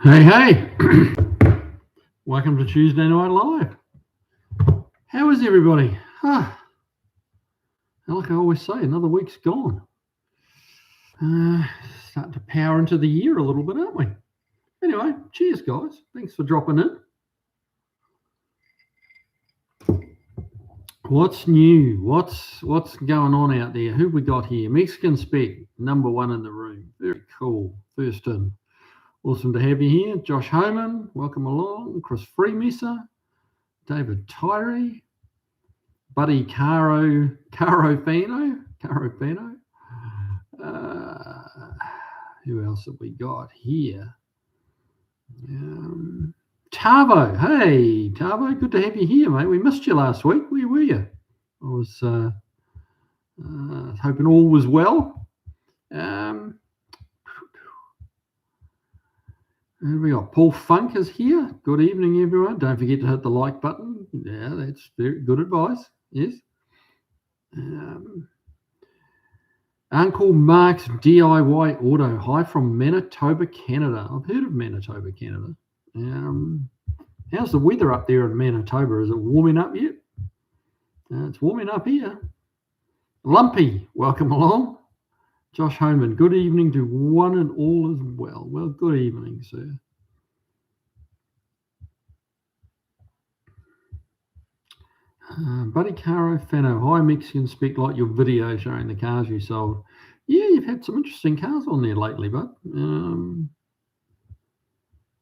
Hey, welcome to Tuesday Night Live. How is everybody? Like I always say, another week's gone. Starting to power into the year a little bit, aren't we? Anyway, cheers, guys. Thanks for dropping in. What's new? What's going on out there? Who we got here? Mexican Spec, number one in the room. Very cool. First in. Awesome to have you here. Josh Holman, welcome along. Chris Freemesser, David Tyree, Buddy Caro Fano. Who else have we got here? Tavo. Hey, Tavo, good to have you here, mate. We missed you last week. Where were you? I was hoping all was well. And we got Paul Funk is here. Good evening, everyone. Don't forget to hit the like button. Yeah, that's very good advice. Yes. Uncle Mark's DIY Auto. Hi from Manitoba, Canada. I've heard of Manitoba, Canada. How's the weather up there in Manitoba? Is it warming up yet? It's warming up here. Lumpy, welcome along. Josh Homan, good evening to one and all as well. Well, good evening, sir. Buddy Caro Fano, hi Mexican Spec, like your video showing the cars you sold. Yeah, you've had some interesting cars on there lately, bud.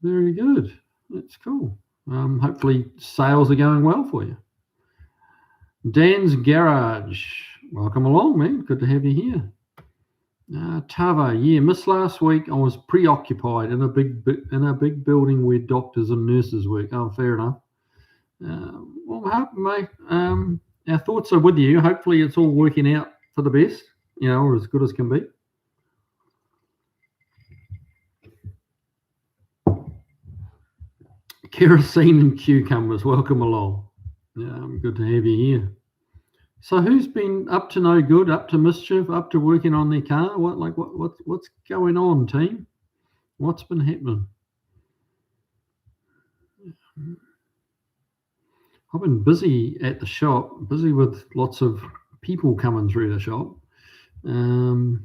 Very good. That's cool. Hopefully sales are going well for you. Dan's Garage, welcome along, man. Good to have you here. Tava, yeah, missed last week. I was preoccupied in a big building where doctors and nurses work. Oh, fair enough. Well, mate, our thoughts are with you. Hopefully it's all working out for the best, or as good as can be. Kerosene and cucumbers, welcome along. Good to have you here. So who's been up to no good, up to mischief, up to working on their car? What's going on, team? What's been happening? I've been busy at the shop, busy with lots of people coming through the shop, that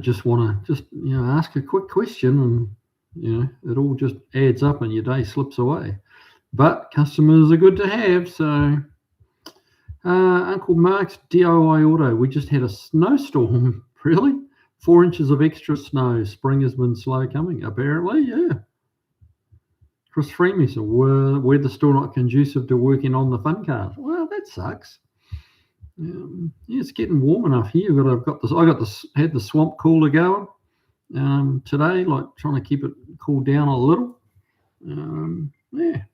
just want to ask a quick question, and it all just adds up and your day slips away. But customers are good to have, so Uncle Mark's DIY Auto, we just had a snowstorm, really? 4 inches of extra snow. Spring has been slow coming, apparently, yeah. Chris Freeman said, weather still not conducive to working on the fun cars. Well, that sucks. Yeah, it's getting warm enough here. I had the swamp cooler going today, like trying to keep it cooled down a little. Yeah.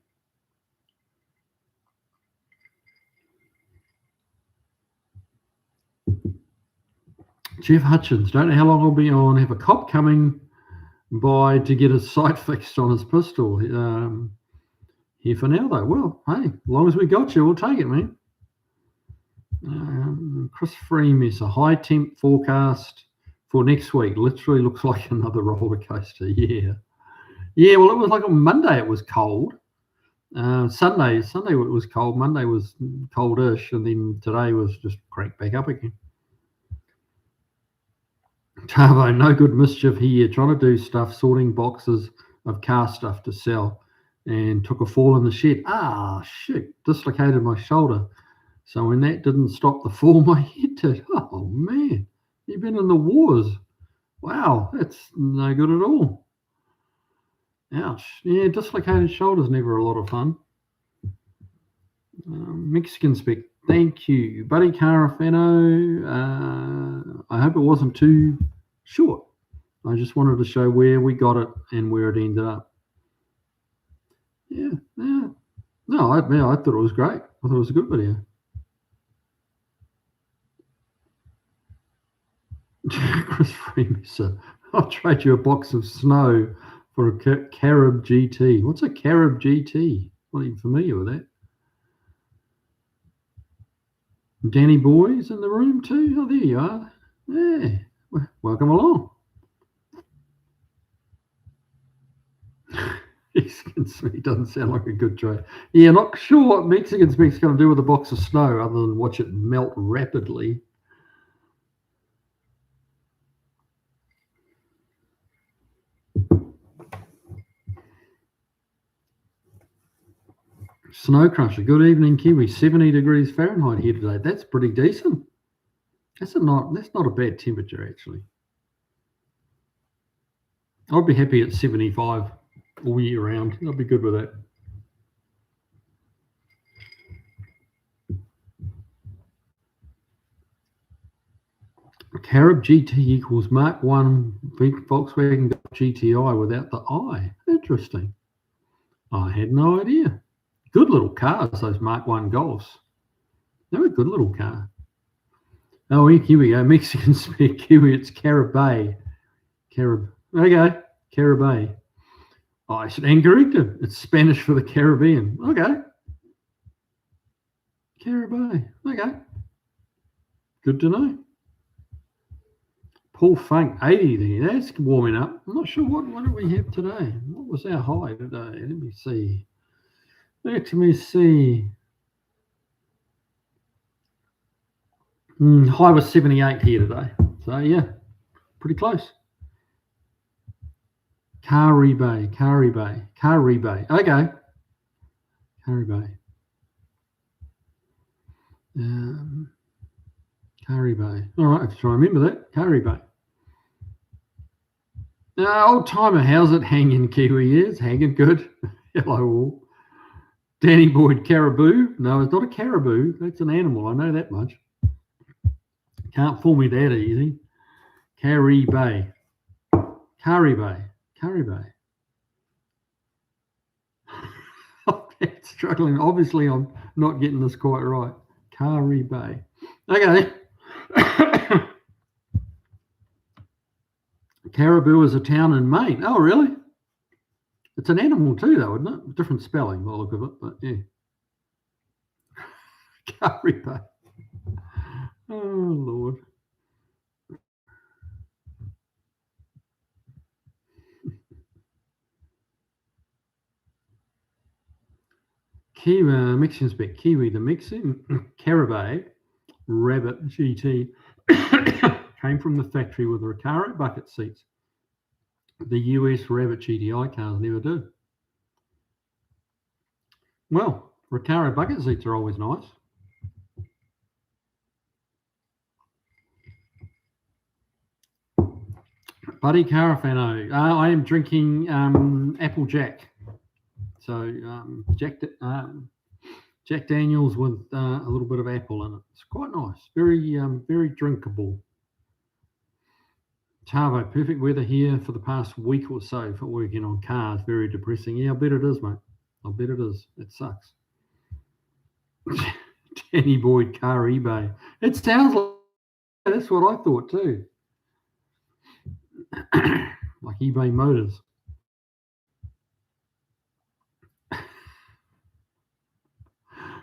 Jeff Hutchins, don't know how long I'll be on. Have a cop coming by to get his sight fixed on his pistol. Here for now, though. Well, hey, as long as we got you, we'll take it, man. Chris Freeman, a high temp forecast for next week. Literally looks like another roller coaster. Yeah. Well, it was like on Monday it was cold. Sunday it was cold. Monday was coldish, and then today was just cranked back up again. Tavo, no good mischief here. Trying to do stuff, sorting boxes of car stuff to sell, and took a fall in the shed. Shit, dislocated my shoulder. So when that didn't stop the fall, my head did. Oh, man, you've been in the wars. Wow, that's no good at all. Ouch. Yeah, dislocated shoulder's never a lot of fun. Mexican Spec, thank you. Buddy Carafano, I hope it wasn't too short. I just wanted to show where we got it and where it ended up. Yeah. No, I thought it was great. I thought it was a good video. Chris Freeman said, I'll trade you a box of snow for a Carib GT. What's a Carib GT? Not even familiar with that. Danny Boy's in the room too. Oh, there you are. Yeah, welcome along. Mexican speak doesn't sound like a good trade. Yeah, not sure what Mexican speak's going to do with a box of snow other than watch it melt rapidly. Snow Crusher, good evening, Kiwi. 70 degrees Fahrenheit here today. That's pretty decent. That's not a bad temperature, actually. I'd be happy at 75 all year round. I'd be good with that. Carib GT equals Mark 1 Volkswagen GTI without the I. Interesting. I had no idea. Good little cars, those Mark 1 Golfs. They're a good little car. Oh, here we go. Mexican speak Kiwi. It's Caribay. Okay, Caribay. Oh, I should incorrect it. It's Spanish for the Caribbean. Okay. Caribay. Okay. Good to know. Paul Funk, 80 there. That's warming up. I'm not sure what do we have today. What was our high today? Let me see. High was 78 here today. So, yeah, pretty close. Caribay. Okay. Caribay. Caribay. All right, I have to try and remember that. Caribay. Old timer, how's it hanging, Kiwi? It's hanging good. Hello all. Danny Boyd, caribou. No, it's not a caribou. That's an animal. I know that much. Can't fool me that easy. Caribay. I'm struggling. Obviously, I'm not getting this quite right. Caribay. Okay. Caribou is a town in Maine. Oh, really? It's an animal too, though, isn't it? Different spelling, by the look of it, but yeah. Caribou. Oh, Lord. Kiwi, Mexican spec. Kiwi, the Mexican Caribou Rabbit GT came from the factory with Recaro bucket seats. The US Rabbit GTI cars never do. Well, Recaro bucket seats are always nice. Buddy Carafano, I am drinking Applejack. So Jack Daniels with a little bit of apple in it. It's quite nice. Very drinkable. Tavo, perfect weather here for the past week or so for working on cars. Very depressing. Yeah, I bet it is, mate. I bet it is. It sucks. Danny Boyd, car eBay. It sounds like that's what I thought too. Like eBay Motors.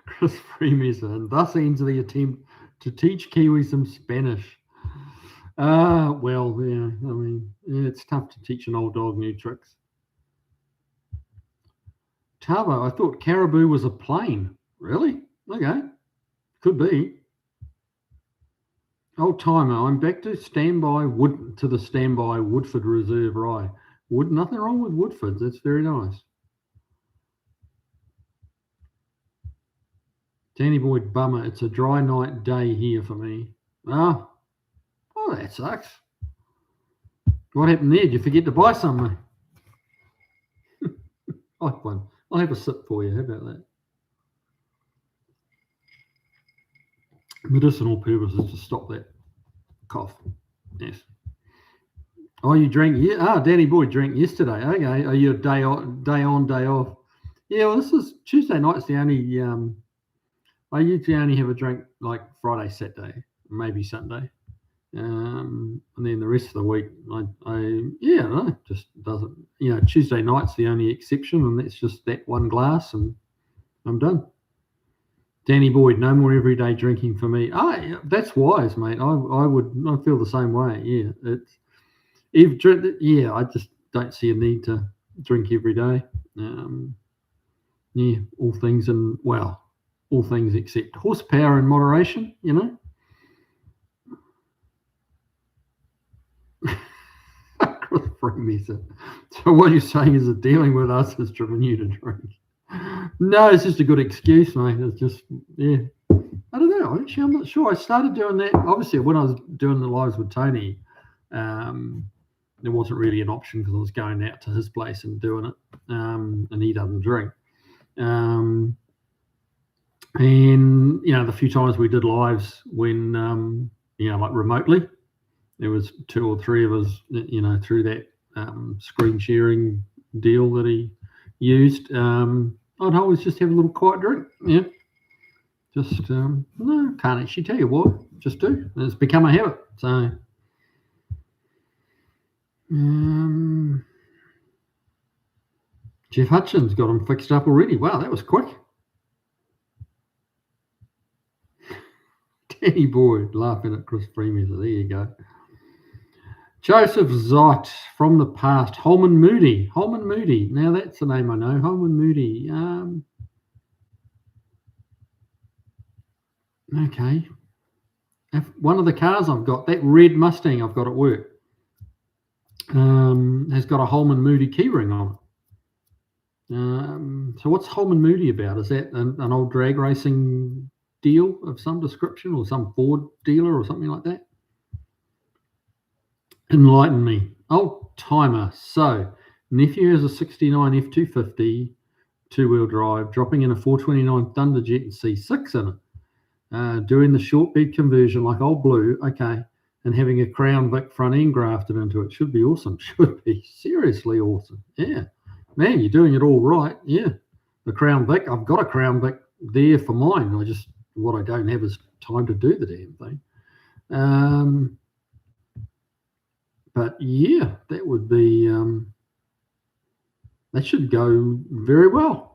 Chris Freemason, and thus ends the attempt to teach Kiwi some Spanish. Well, yeah, I mean, it's tough to teach an old dog new tricks. Tavo, I thought caribou was a plane. Really? Okay. Could be. Old timer, I'm back to the standby Woodford Reserve Rye. Nothing wrong with Woodfords. That's very nice. Danny Boyd, bummer. It's a dry night day here for me. Oh, that sucks. What happened there? Did you forget to buy something? I'll have one. I'll have a sip for you. How about that? Medicinal purposes to stop that cough. Yes. Oh, you drank? Yeah. Danny Boyd drank yesterday. Okay. Are you a day on, day off? Yeah. Well, this is Tuesday night's the only. I usually only have a drink like Friday, Saturday, maybe Sunday, and then the rest of the week, just doesn't. Tuesday night's the only exception, and that's just that one glass, and I'm done. Danny Boyd, no more everyday drinking for me. That's wise, mate. I feel the same way. Yeah, I just don't see a need to drink every day. Yeah, all things except horsepower in moderation, you know. So what you're saying is that dealing with us has driven you to drink. No, it's just a good excuse, mate. It's just, yeah. I don't know. Actually, I'm not sure. I started doing that. Obviously, when I was doing the lives with Tony, there wasn't really an option because I was going out to his place and doing it, and he doesn't drink. And the few times we did lives when like remotely, there was 2 or 3 of us, through that screen sharing deal that he used. I'd always just have a little quiet drink. Yeah. Just no, can't actually tell you what. Just do. It's become a habit. So Jeff Hutchins got him fixed up already. Wow, that was quick. Danny Boyd laughing at Chris Freeman. So there you go. Joseph Zott from the past. Holman Moody. Now that's the name I know. Holman Moody. Okay. If one of the cars I've got, that red Mustang I've got at work, has got a Holman Moody keyring on it. So what's Holman Moody about? Is that an old drag racing deal of some description, or some Ford dealer or something like that? Enlighten me. Old timer. So nephew has a 69 F250 two-wheel drive, dropping in a 429 Thunderjet and C6 in it. Doing the short bed conversion like old Blue, okay, and having a Crown Vic front end grafted into it. Should be awesome. Should be seriously awesome. Yeah, man, you're doing it all right. Yeah, the Crown Vic, I've got a Crown Vic there for mine. What I don't have is time to do the damn thing. But yeah, that would be that should go very well.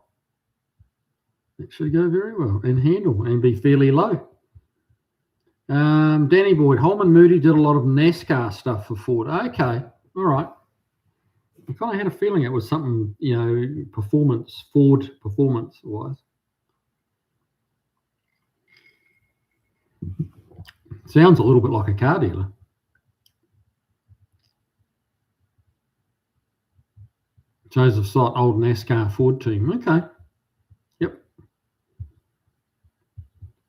It should go very well and handle and be fairly low. Danny Boyd, Holman Moody did a lot of NASCAR stuff for Ford. Okay, all right. I kind of had a feeling it was something, Ford performance-wise. Sounds a little bit like a car dealer. Joseph Sott, old NASCAR Ford team. Okay. Yep.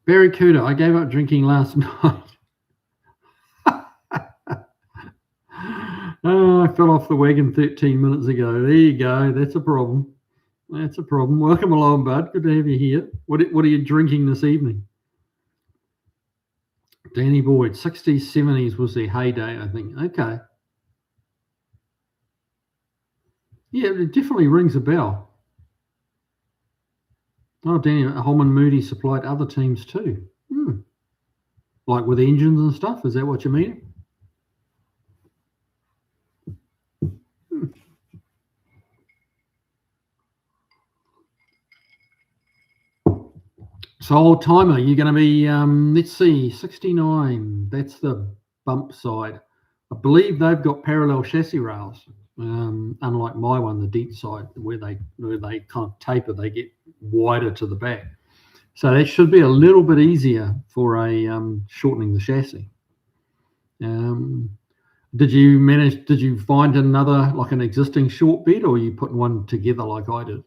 Barry Cooter, I gave up drinking last night. I fell off the wagon 13 minutes ago. There you go. That's a problem. Welcome along, bud. Good to have you here. What are you drinking this evening? Danny Boyd, 60s, 70s was their heyday, I think. Okay. Yeah, it definitely rings a bell. Oh, Danny, Holman Moody supplied other teams too. Like with engines and stuff? Is that what you mean? So, old timer, you're going to be, let's see, 69. That's the bump side. I believe they've got parallel chassis rails, unlike my one, the dent side, where they kind of taper, they get wider to the back. So that should be a little bit easier for a shortening the chassis. Did you find another, like an existing short bed, or are you putting one together like I did?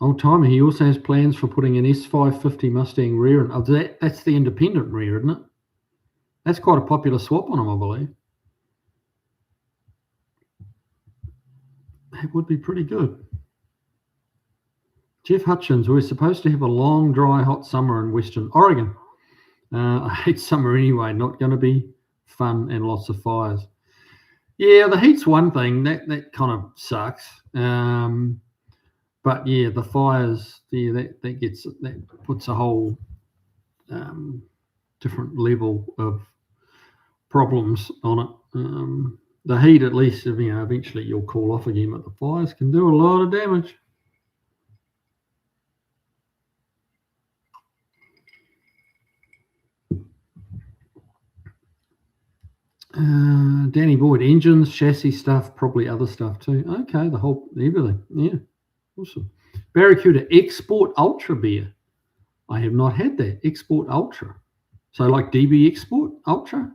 Old timer, he also has plans for putting an S550 Mustang rear in. That's the independent rear, isn't it? That's quite a popular swap on them, I believe. That would be pretty good. Jeff Hutchins, we're supposed to have a long, dry, hot summer in Western Oregon. I hate summer anyway. Not going to be fun and lots of fires. Yeah, the heat's one thing. That kind of sucks. But yeah, the fires, that puts a whole different level of problems on it. The heat, at least, eventually you'll cool off again, but the fires can do a lot of damage. Danny Boyd, engines, chassis stuff, probably other stuff too. Okay, the whole everything. Yeah, awesome. Barracuda Export Ultra beer. I have not had that. Export Ultra. So like DB Export Ultra.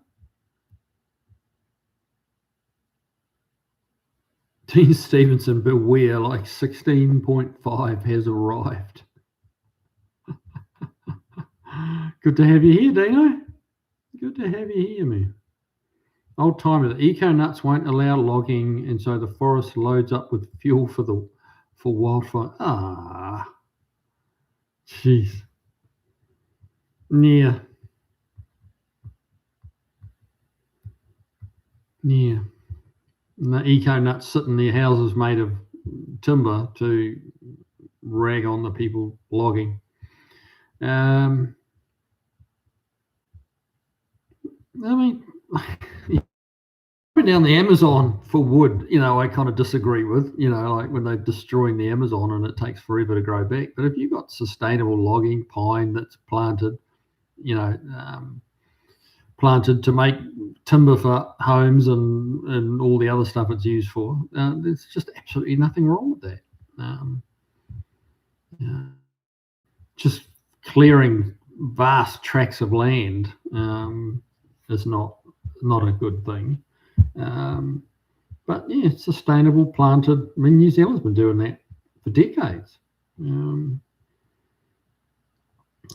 Dean Stevenson, beware, like 16.5 has arrived. Good to have you here, Dino. Good to have you here, man. Old timer, the eco nuts won't allow logging, and so the forest loads up with fuel for wildfire. Ah, jeez. Yeah. Yeah. And the eco nuts sit in their houses made of timber to rag on the people logging. I mean, down the Amazon for wood, I kind of disagree with, like when they're destroying the Amazon and it takes forever to grow back. But if you've got sustainable logging, pine that's planted, planted to make timber for homes and all the other stuff it's used for, there's just absolutely nothing wrong with that. Just clearing vast tracts of land is not a good thing. But yeah, sustainable, planted. I mean, New Zealand's been doing that for decades.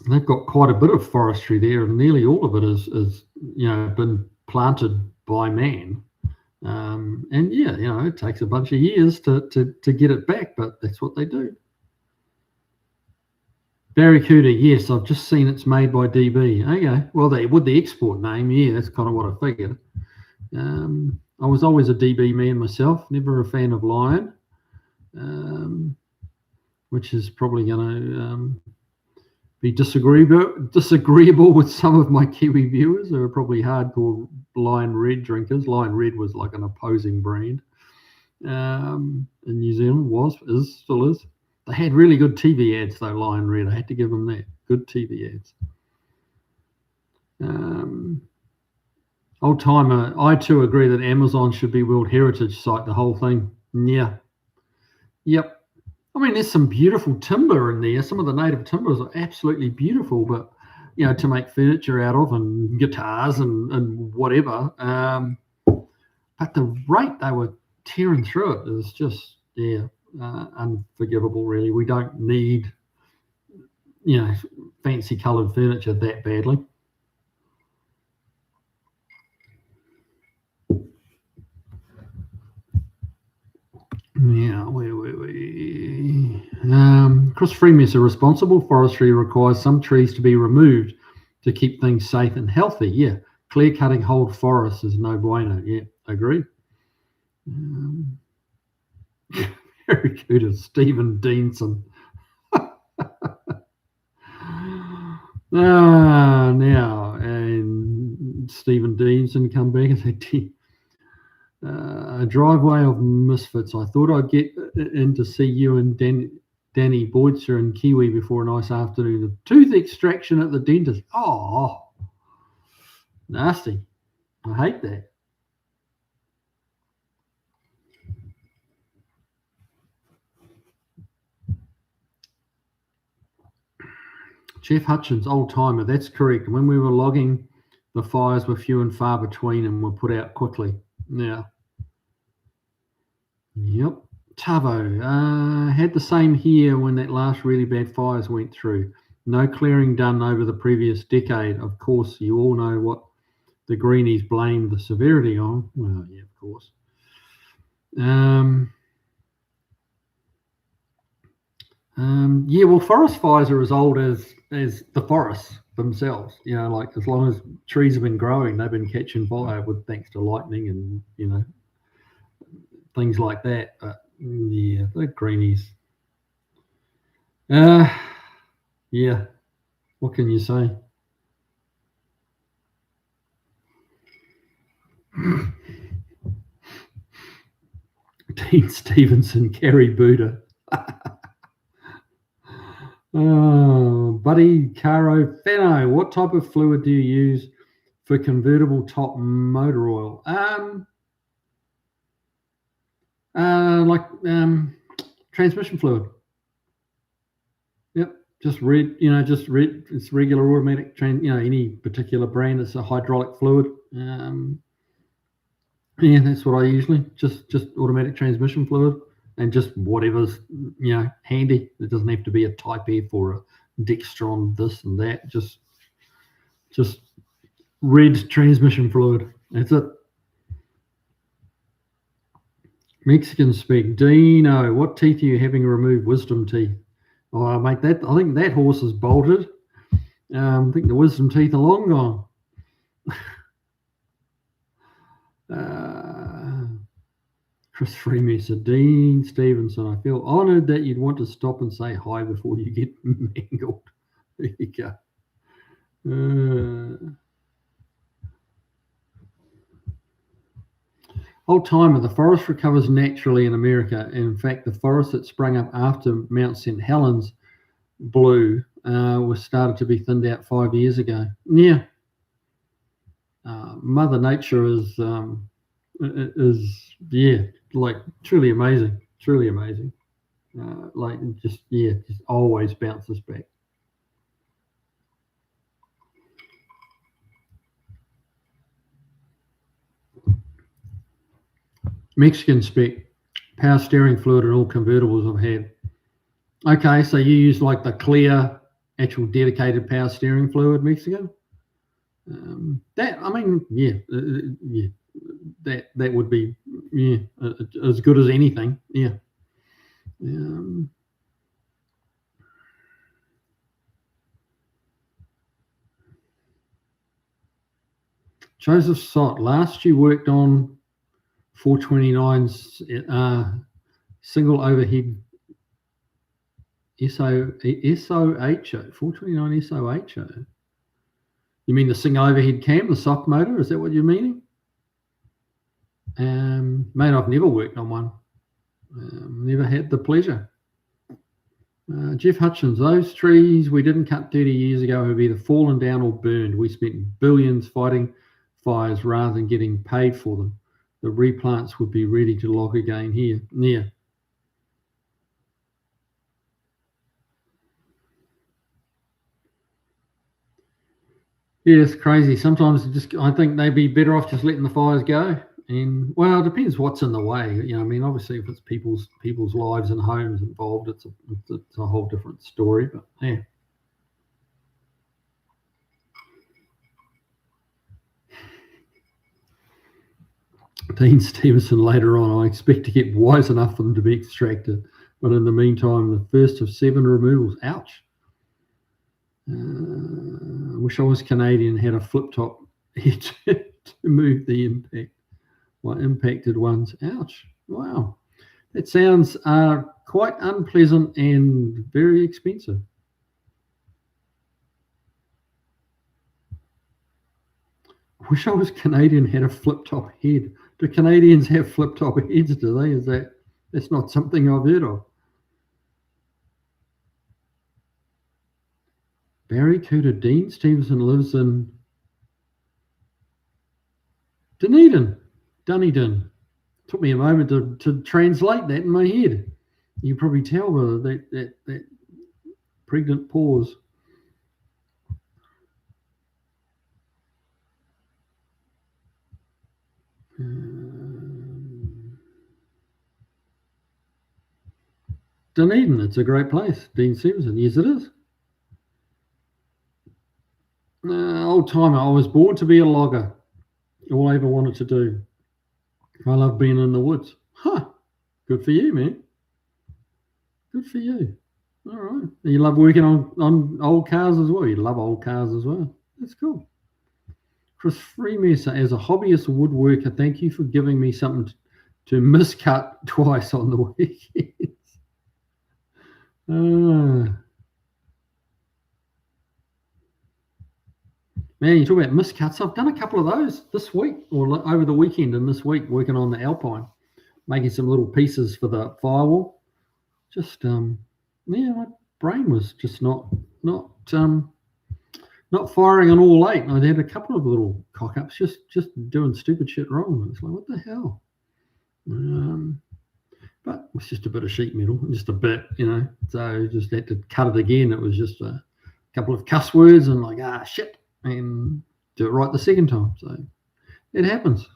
They've got quite a bit of forestry there, and nearly all of it is been planted by man. And yeah, it takes a bunch of years to get it back, but that's what they do. Barracuda, yes, I've just seen it's made by DB. Okay, well, with the export name, yeah, that's kind of what I figured. I was always a DB man myself, never a fan of Lion, which is probably going to be disagreeable with some of my Kiwi viewers who are probably hardcore Lion Red drinkers. Lion Red was like an opposing brand in New Zealand, still is. They had really good TV ads though, Lion Red. I had to give them that. Good TV ads. Old timer, I too agree that Amazon should be World Heritage Site, the whole thing. Yeah. Yep. I mean, there's some beautiful timber in there. Some of the native timbers are absolutely beautiful, but to make furniture out of and guitars and whatever. But the rate they were tearing through it is just, unforgivable, really. We don't need, fancy coloured furniture that badly. Yeah, Chris Freeman said responsible forestry requires some trees to be removed to keep things safe and healthy. Yeah, clear cutting whole forests is no bueno. Yeah, agree. Very good, Stephen Deanson. Now, and Stephen Deanson come back and say, a driveway of misfits. I thought I'd get in to see you and Danny Boydser and Kiwi before a nice afternoon of tooth extraction at the dentist. Oh, nasty. I hate that. Jeff Hutchins, old timer, that's correct. When we were logging, the fires were few and far between and were put out quickly. Yeah. Yep. Tavo, had the same here when that last really bad fires went through. No clearing done over the previous decade. Of course, you all know what the greenies blamed the severity on. Well, yeah, of course. Well, forest fires are as old as the forests themselves. Like as long as trees have been growing, they've been catching fire with thanks to lightning and things like that. But yeah, the greenies. Yeah. What can you say? Dean Stevenson, Kerry Buddha. Buddy Caro Fenno, what type of fluid do you use for convertible top motor oil? Like transmission fluid. Yep, just red. Just red. It's regular automatic any particular brand. It's a hydraulic fluid. Yeah, that's what I usually just automatic transmission fluid, and just whatever's handy. It doesn't have to be a Type F or a Dextron this and that. Just red transmission fluid. That's it. Mexican speak. Dino, what teeth are you having removed? Wisdom teeth. Oh, mate, I think that horse is bolted. I think the wisdom teeth are long gone. Chris Freemasson, Dean Stevenson, I feel honoured that you'd want to stop and say hi before you get mangled. There you go. Old timer, the forest recovers naturally in America. In fact, the forest that sprang up after Mount St. Helens blew was started to be thinned out 5 years ago. Yeah. Mother Nature is like truly amazing, just always bounces back. Mexican spec, power steering fluid in all convertibles I've had. Okay, so you use like the clear, actual dedicated power steering fluid, Mexican? That would be as good as anything. Yeah. Joseph Sott, last you worked on 429's single overhead SOHO 429 SOHO. You mean the single overhead cam, the soft motor? Is that what you're meaning? Mate, I've never worked on one. Never had the pleasure. Jeff Hutchins, those trees we didn't cut 30 years ago have either fallen down or burned. We spent billions fighting fires rather than getting paid for them. The replants would be ready to log again here. Yeah. Yeah, it's crazy. Sometimes I think they'd be better off just letting the fires go. And well, it depends what's in the way. Obviously, if it's people's lives and homes involved, it's a whole different story. But yeah. Dean Stevenson, later on, I expect to get wise enough for them to be extracted. But in the meantime, the first of 7 removals. Ouch. I wish I was Canadian and had a flip-top head to move the impacted ones. Ouch. Wow. That sounds quite unpleasant and very expensive. I wish I was Canadian and had a flip-top head. Do Canadians have flip-top heads, do they? That's not something I've heard of. Barry Cooter, Dean Stevenson lives in Dunedin. Took me a moment to translate that in my head. You can probably tell by that pregnant pause. Dunedin, it's a great place. Dean Stevenson, yes it is. Old timer, I was born to be a logger. All I ever wanted to do. I love being in the woods. Huh. Good for you, man. Good for you. All right. You love working on old cars as well. You love old cars as well. That's cool. Chris Freemasson, as a hobbyist woodworker, thank you for giving me something to miscut twice on the weekends. Man, you talk about miscuts. I've done a couple of those this week or over the weekend and this week working on the Alpine, making some little pieces for the firewall. Just, my brain was just not not firing on all 8. And I'd had a couple of little cock-ups just doing stupid shit wrong. It's like, what the hell? But it's just a bit of sheet metal, just a bit, So just had to cut it again. It was just a couple of cuss words and like, shit, and do it right the second time. So it happens.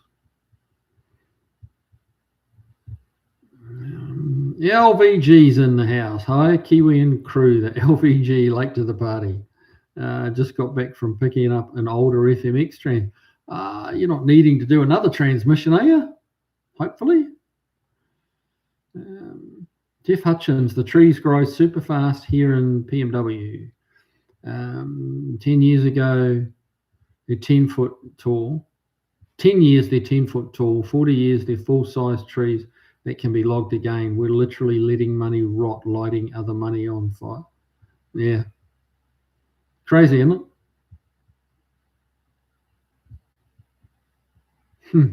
The LVG's in the house. Hi, Kiwi and crew. The LVG late to the party. Just got back from picking up an older FMX train. You're not needing to do another transmission, are you? Hopefully. Jeff Hutchins, the trees grow super fast here in PMW. 10 years ago, they're 10 foot tall. 10 years, they're 10 foot tall. 40 years, they're full-size trees that can be logged again. We're literally letting money rot, lighting other money on fire. Yeah. Crazy, isn't it?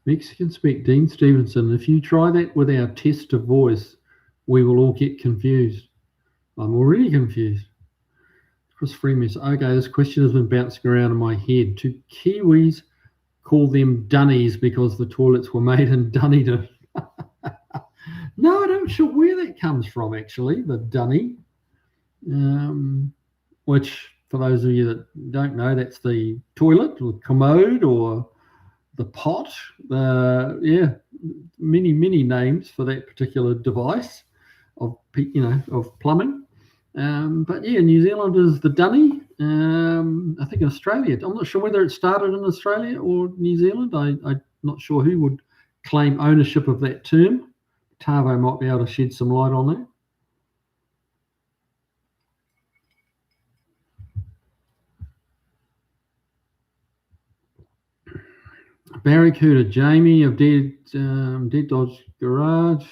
Mexican speak, Dean Stevenson. If you try that with our test of voice, we will all get confused. I'm already confused. Chris Freeman says, okay, this question has been bouncing around in my head. Do Kiwis call them dunnies because the toilets were made in Dunedin? No, I'm not sure where that comes from, actually, the dunny. Which, for those of you that don't know, that's the toilet or commode or the pot. Many names for that particular device of plumbing. But yeah, New Zealand is the dunny. I think in Australia, I'm not sure whether it started in Australia or New Zealand. I'm not sure who would claim ownership of that term. Tavo might be able to shed some light on that. Barracuda Jamie of Dead Dodge Garage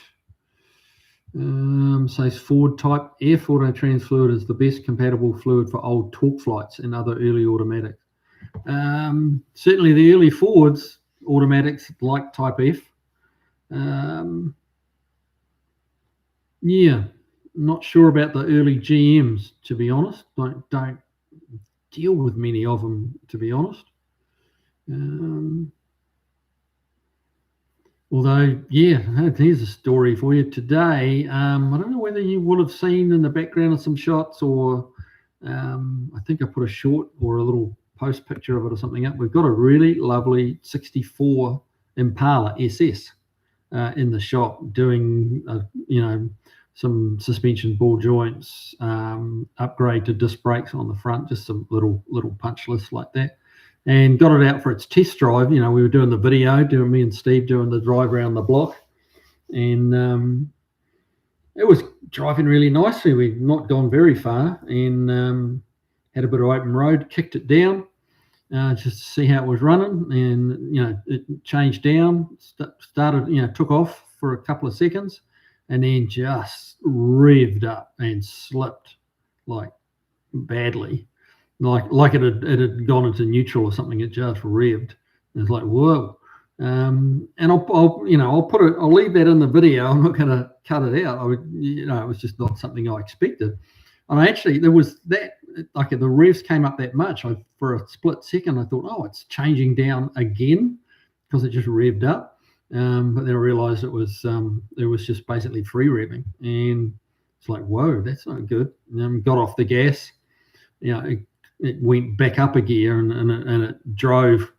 says Ford Type F auto trans fluid is the best compatible fluid for old torque flights and other early automatics. Certainly the early Fords automatics like Type F. Not sure about the early GMs, to be honest. Don't deal with many of them, to be honest. Although, here's a story for you today. I don't know whether you will have seen in the background of some shots or I think I put a short or a little post picture of it or something up. We've got a really lovely 64 Impala SS in the shop doing, some suspension ball joints, upgrade to disc brakes on the front, just some little punch lists like that. And got it out for its test drive. We were doing the video, me and Steve doing the drive around the block. And it was driving really nicely. We'd not gone very far and had a bit of open road, kicked it down just to see how it was running. And, it changed down, started, took off for a couple of seconds and then just revved up and slipped like badly. Like it had gone into neutral or something. It just revved. It's like, whoa. And I'll leave that in the video. I'm not going to cut it out. It was just not something I expected. And actually, there was that, like the revs came up that much. For a split second, I thought, it's changing down again because it just revved up. But then I realized it was just basically free revving. And it's like, whoa, that's not good. And got off the gas. It went back up a gear and it drove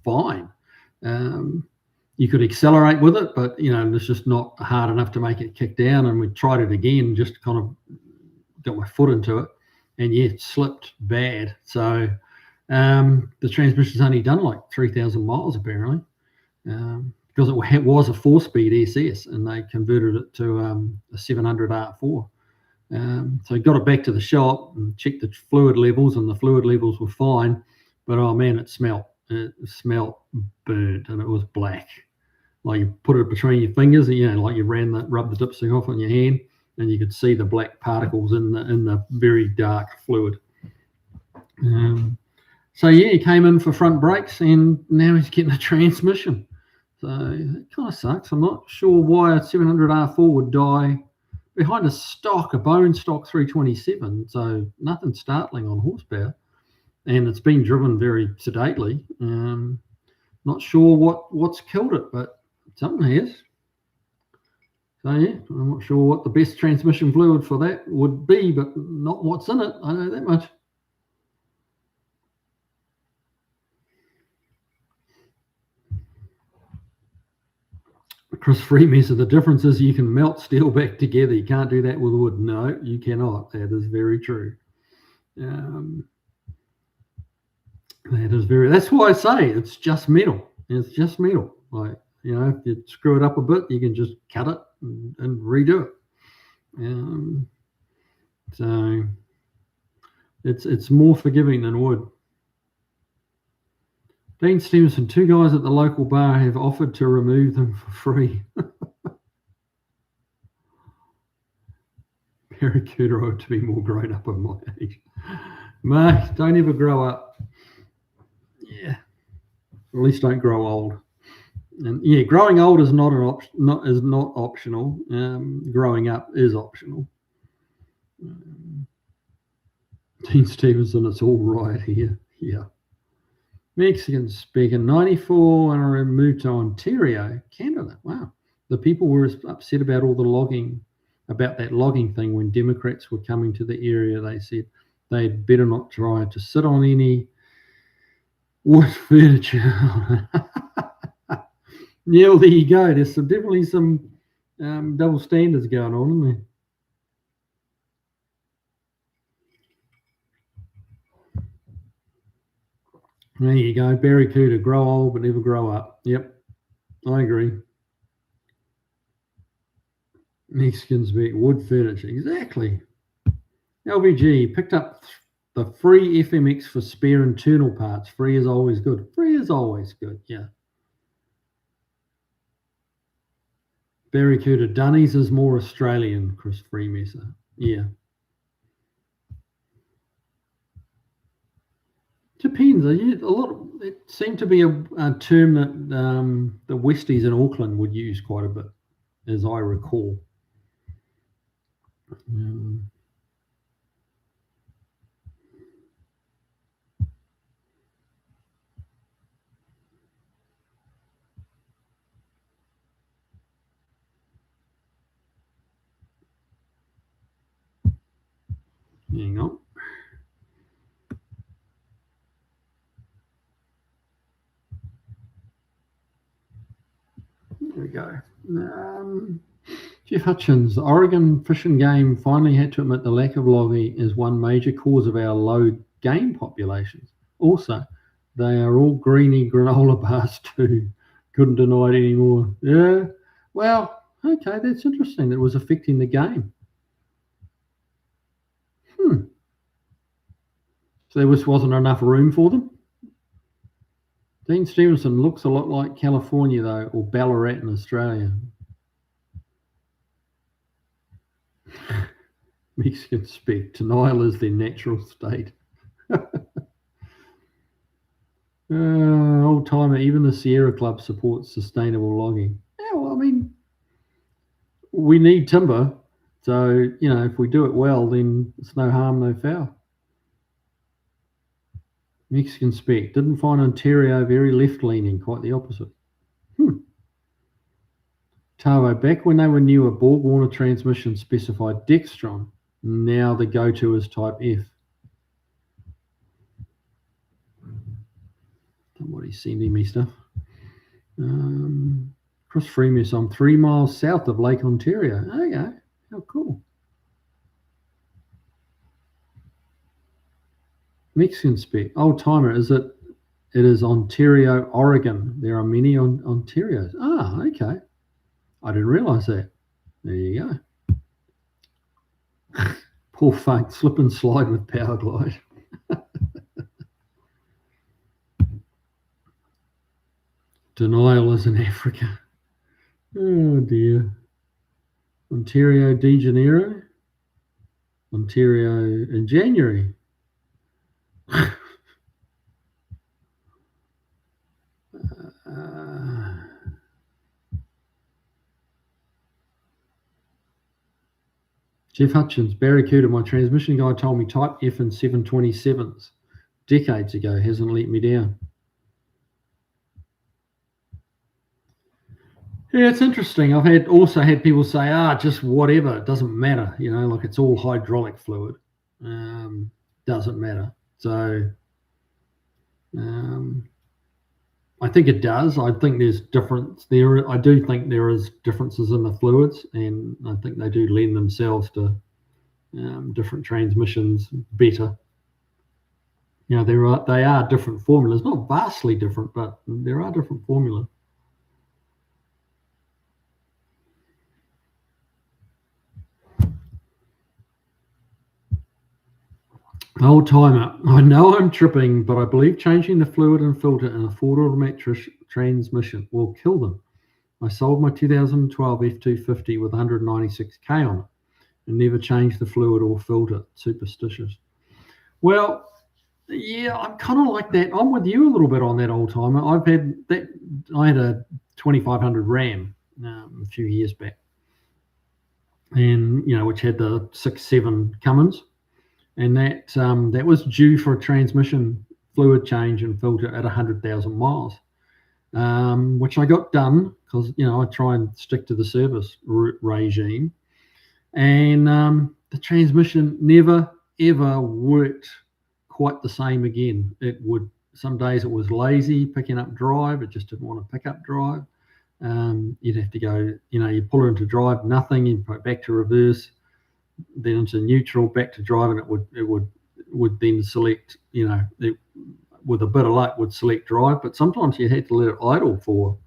fine. You could accelerate with it, but it's just not hard enough to make it kick down. And we tried it again, just kind of got my foot into it, and it slipped bad. So the transmission's only done like 3,000 miles apparently, because it was a 4-speed SS, and they converted it to a 700 R4. So I got it back to the shop and checked the fluid levels, and the fluid levels were fine, but oh man, it smelled burnt, and it was black. Like you put it between your fingers, like you rubbed the dipstick off on your hand, and you could see the black particles in the very dark fluid. So he came in for front brakes, and now he's getting a transmission. So it kind of sucks. I'm not sure why a 700 R4 would die behind a bone stock 327, so nothing startling on horsepower, and it's been driven very sedately. Not sure what's killed it, but something has. So yeah, I'm not sure what the best transmission fluid for that would be, but not what's in it. I know that much. Chris Freeman said the difference is you can melt steel back together. You can't do that with wood. No, you cannot. That is very true. That's why I say it's just metal. It's just metal. Like, if you screw it up a bit, you can just cut it and redo it. So it's more forgiving than wood. Dean Stevenson, 2 guys at the local bar have offered to remove them for free. Barracuda ought to be more grown up at my age. Mate, don't ever grow up. Yeah. Or at least don't grow old. And yeah, growing old is not optional. Growing up is optional. Dean Stevenson, it's all right here. Yeah. Mexican speaking, 94, and I moved to Ontario, Canada. Wow. The people were upset about that logging thing when Democrats were coming to the area. They said they'd better not try to sit on any wood furniture. Yeah, well, there you go. There's definitely some double standards going on, isn't there? There you go. Barracuda, grow old but never grow up. Yep, I agree. Mexicans beat wood furniture. Exactly. LVG picked up the free FMX for spare internal parts. Free is always good. Free is always good, yeah. Barracuda Dunnies is more Australian, Chris Freemesser. Yeah. Depends. It seemed to be a term that the Westies in Auckland would use quite a bit, as I recall. Hang on. There we go. Jeff Hutchins, the Oregon Fish and Game finally had to admit the lack of logging is one major cause of our low game populations. Also, they are all greeny granola bars too. Couldn't deny it anymore. Yeah. Well, okay, that's interesting. That it was affecting the game. So there wasn't enough room for them. Dean Stevenson looks a lot like California, though, or Ballarat in Australia. Mexicans speak. Denial is their natural state. Old timer, even the Sierra Club supports sustainable logging. Yeah, well, I mean, we need timber. So, if we do it well, then it's no harm, no foul. Mexican spec. Didn't find Ontario very left-leaning, quite the opposite. Tavo, back when they were new, a Borg-Warner transmission specified Dextron. Now the go-to is Type F. Somebody's sending me stuff. Chris Freemus, I'm 3 miles south of Lake Ontario. Okay, how cool. Mexican spec. Old timer, it is Ontario, Oregon. There are many Ontarios. Ah, okay. I didn't realise that. There you go. Poor fake slip and slide with power glide. Denial is in Africa. Oh dear. Ontario de Janeiro. Ontario in January. Jeff Hutchins, Barracuda, my transmission guy told me type F in 727s decades ago, hasn't let me down. Yeah, it's interesting. I've also had people say, just whatever, it doesn't matter, like it's all hydraulic fluid. Doesn't matter. So I think it does. I think there's difference there. I do think there is differences in the fluids, and I think they do lend themselves to different transmissions better. They are different formulas, not vastly different, but there are different formulas. Old timer, I know I'm tripping, but I believe changing the fluid and filter in a Ford automatic transmission will kill them. I sold my 2012 F250 with 196k on it and never changed the fluid or filter. Superstitious. Well, yeah, I'm kind of like that. I'm with you a little bit on that, old timer. I had a 2500 Ram a few years back, and which had the 6.7 Cummins. And that was due for a transmission fluid change and filter at 100,000 miles, which I got done because I try and stick to the service regime. And the transmission never ever worked quite the same again. Some days it was lazy picking up drive. It just didn't want to pick up drive. You'd have to go, you pull it into drive, nothing. You put it back to reverse, then into neutral, back to drive, and it would then select, with a bit of luck would select drive. But sometimes you had to let it idle for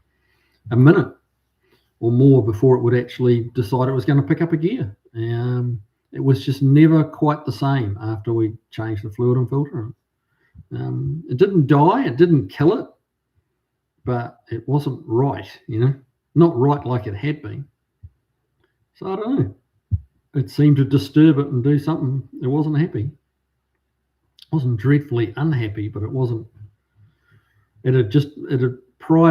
a minute or more before it would actually decide it was going to pick up a gear. It was just never quite the same after we changed the fluid and filter. It didn't die, it didn't kill it, but it wasn't right, not right like it had been. So I don't know. It seemed to disturb it and do something. It wasn't happy. It wasn't dreadfully unhappy, but it wasn't. Prior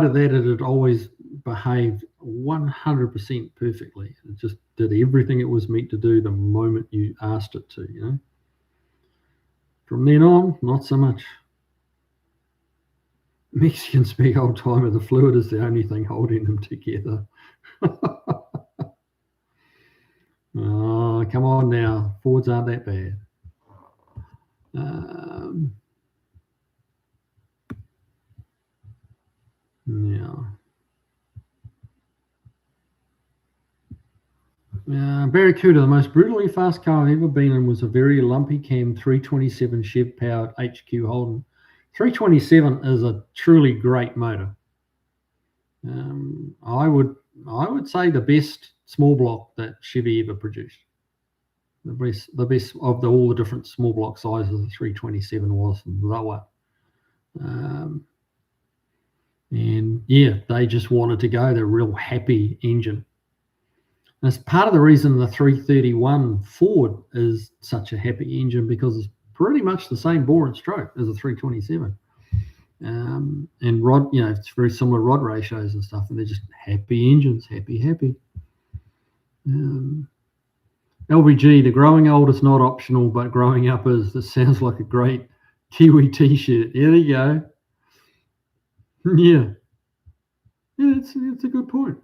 to that, it had always behaved 100% perfectly. It just did everything it was meant to do the moment you asked it to, From then on, not so much. Mexicans speak old timer, the fluid is the only thing holding them together. Oh, come on now. Fords aren't that bad. Barracuda, the most brutally fast car I've ever been in was a very lumpy cam 327 Chev powered HQ Holden. 327 is a truly great motor. I would say the best small block that Chevy ever produced. The best of all the different small block sizes, the 327 was lower. And yeah, they just wanted to go. They're a real happy engine. And it's part of the reason the 331 Ford is such a happy engine, because it's pretty much the same bore and stroke as a 327. And rod, it's very similar rod ratios and stuff, and they're just happy engines, happy. LBG, the growing old is not optional, but growing up is. This sounds like a great Kiwi t-shirt. Yeah, there you go. Yeah, it's a good point.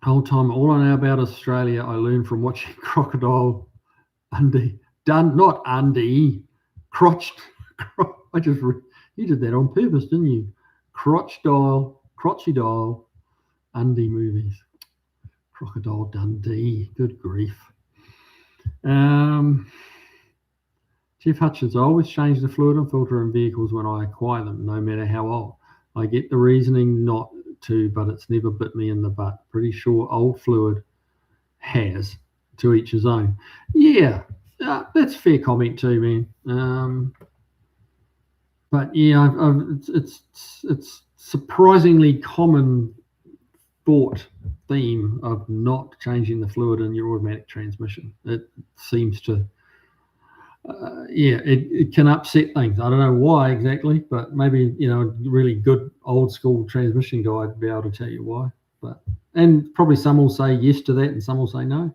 Whole time, all I know about Australia, I learned from watching Crocodile Dundee. Crotched. You did that on purpose, didn't you? Crocodile Dundee movies. Crocodile Dundee. Good grief. Jeff Hutchins, I always change the fluid and filter in vehicles when I acquire them, no matter how old. I get the reasoning not to, but it's never bit me in the butt. Pretty sure old fluid has, to each his own. Yeah, that's a fair comment too, man. But yeah, it's surprisingly common theme of not changing the fluid in your automatic transmission. It seems to, it can upset things. I don't know why exactly, but maybe a really good old school transmission guy would be able to tell you why. And probably some will say yes to that, and some will say no.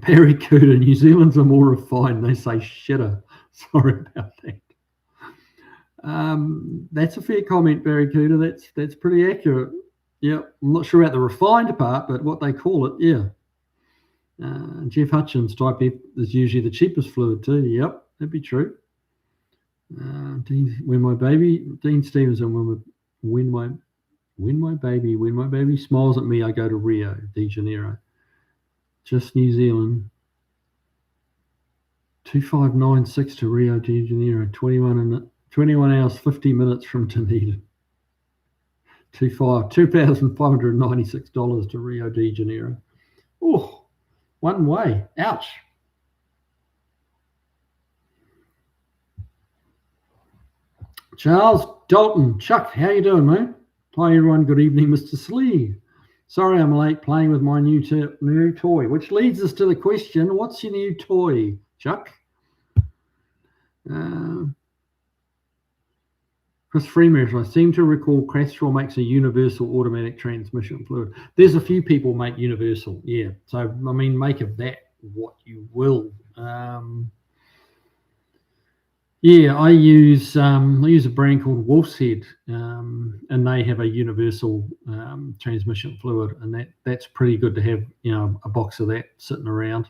Barracuda, New Zealand's are more refined. They say shitter. Sorry about that. That's a fair comment, Barracuda. That's pretty accurate. Yeah, I'm not sure about the refined part, but what they call it, yeah. Jeff Hutchins, Type F is usually the cheapest fluid too. Yep, that'd be true. Dean Stevenson, when my baby smiles at me, I go to Rio de Janeiro. Just New Zealand. 2596 to Rio de Janeiro. 21 hours 50 minutes from Dunedin. $2,596 to Rio de Janeiro. Oh, one way. Ouch. Charles Dalton. Chuck, how you doing, mate? Hi, everyone. Good evening, Mr. Slee. Sorry I'm late playing with my new toy, which leads us to the question, what's your new toy, Chuck? Chris Freeman, I seem to recall Castrol makes a universal automatic transmission fluid. There's a few people make universal, yeah. So, I mean, make of that what you will. Yeah, I use a brand called Wolf's Head, and they have a universal transmission fluid, and that's pretty good to have, a box of that sitting around.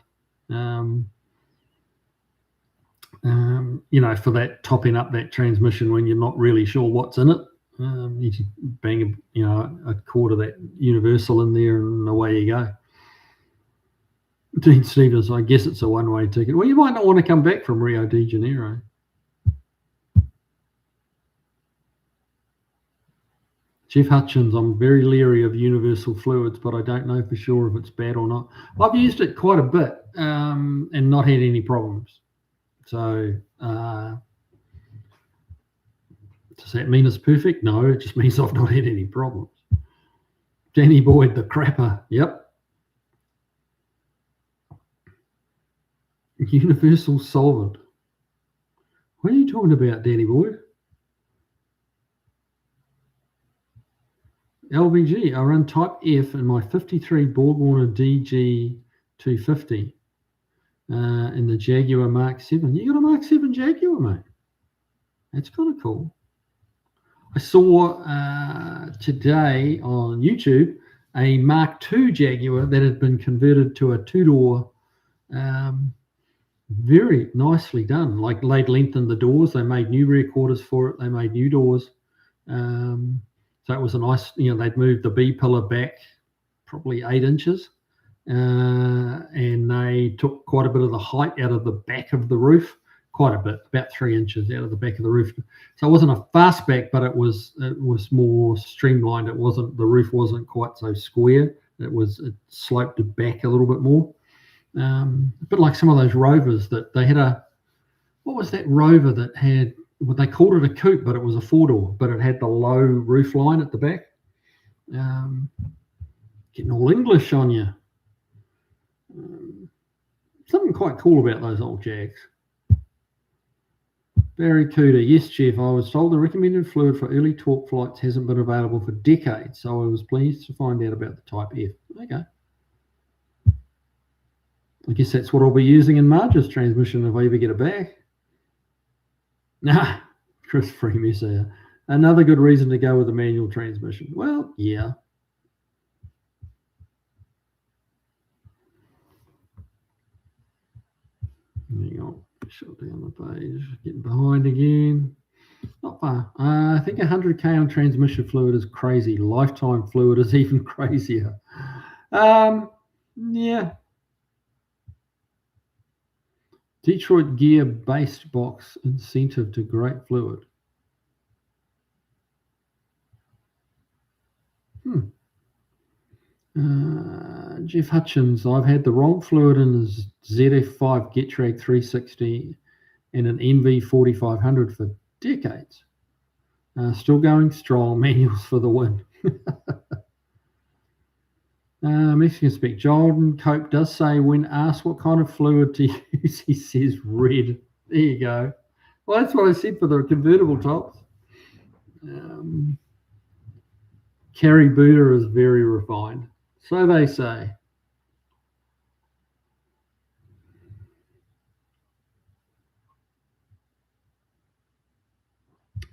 For that topping up that transmission when you're not really sure what's in it. You just bang a quarter of that universal in there and away you go. Dean Stevens, I guess it's a one-way ticket. Well, you might not want to come back from Rio de Janeiro. Jeff Hutchins, I'm very leery of universal fluids, but I don't know for sure if it's bad or not. I've used it quite a bit and not had any problems. So does that mean it's perfect? No, it just means I've not had any problems. Danny Boyd, the crapper. Yep. Universal solvent. What are you talking about, Danny Boyd? LVG, I run Type F in my 53 Borg-Warner DG250 in the Jaguar Mark 7. You got a Mark 7 Jaguar, mate? That's kind of cool. I saw today on YouTube a Mark II Jaguar that had been converted to a two-door, very nicely done. Like they'd lengthened the doors. They made new rear quarters for it. They made new doors. So it was a nice, they'd moved the B pillar back probably 8 inches. And they took quite a bit of the height out of the back of the roof, quite a bit, about 3 inches out of the back of the roof. So it wasn't a fastback, but it was more streamlined. The roof wasn't quite so square. It sloped back a little bit more. A bit like some of those Rovers that they had what was that Rover that had, well, they called it a coupe, but it was a 4-door, but it had the low roof line at the back. Getting all English on you. Something quite cool about those old Jags. Barracuda, yes, Jeff. I was told the recommended fluid for early torque flights hasn't been available for decades, so I was pleased to find out about the Type F. Okay. I guess that's what I'll be using in Marge's transmission if I ever get it back. Nah, Chris Freeman said, another good reason to go with a manual transmission. Well, yeah. Hang on, shut down the page, getting behind again. Not far. I think 100K on transmission fluid is crazy. Lifetime fluid is even crazier. Yeah. Detroit gear based box incentive to great fluid. Jeff Hutchins, I've had the wrong fluid in the ZF5 Getrag 360 and an NV 4500 for decades. Still going strong, manuals for the win. Mexican speak. Jordan Cope does say when asked what kind of fluid to use, he says red. There you go. Well, that's what I said for the convertible tops. Carrie Buddha is very refined. So they say.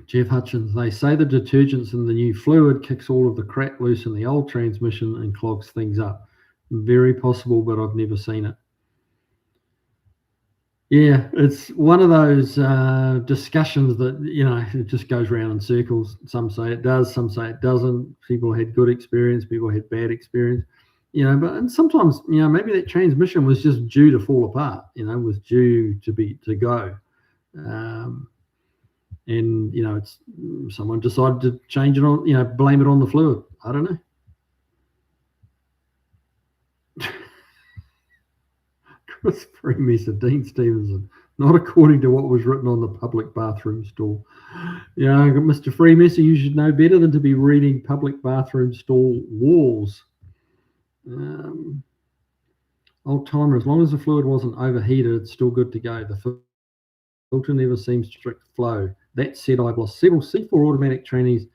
Jeff Hutchins, they say the detergents in the new fluid kicks all of the crap loose in the old transmission and clogs things up. Very possible, but I've never seen it. Yeah, it's one of those discussions that, it just goes round in circles. Some say it does, some say it doesn't. People had good experience, people had bad experience. And sometimes, maybe that transmission was just due to fall apart, was due to go. And it's someone decided to change it on, blame it on the fluid. I don't know. Chris Freemasson, Dean Stevenson, not according to what was written on the public bathroom stall. Mr. Freemasson, you should know better than to be reading public bathroom stall walls. Old timer, as long as the fluid wasn't overheated, it's still good to go. The filter never seems to restrict flow. That said, I've lost several C4 automatic trannies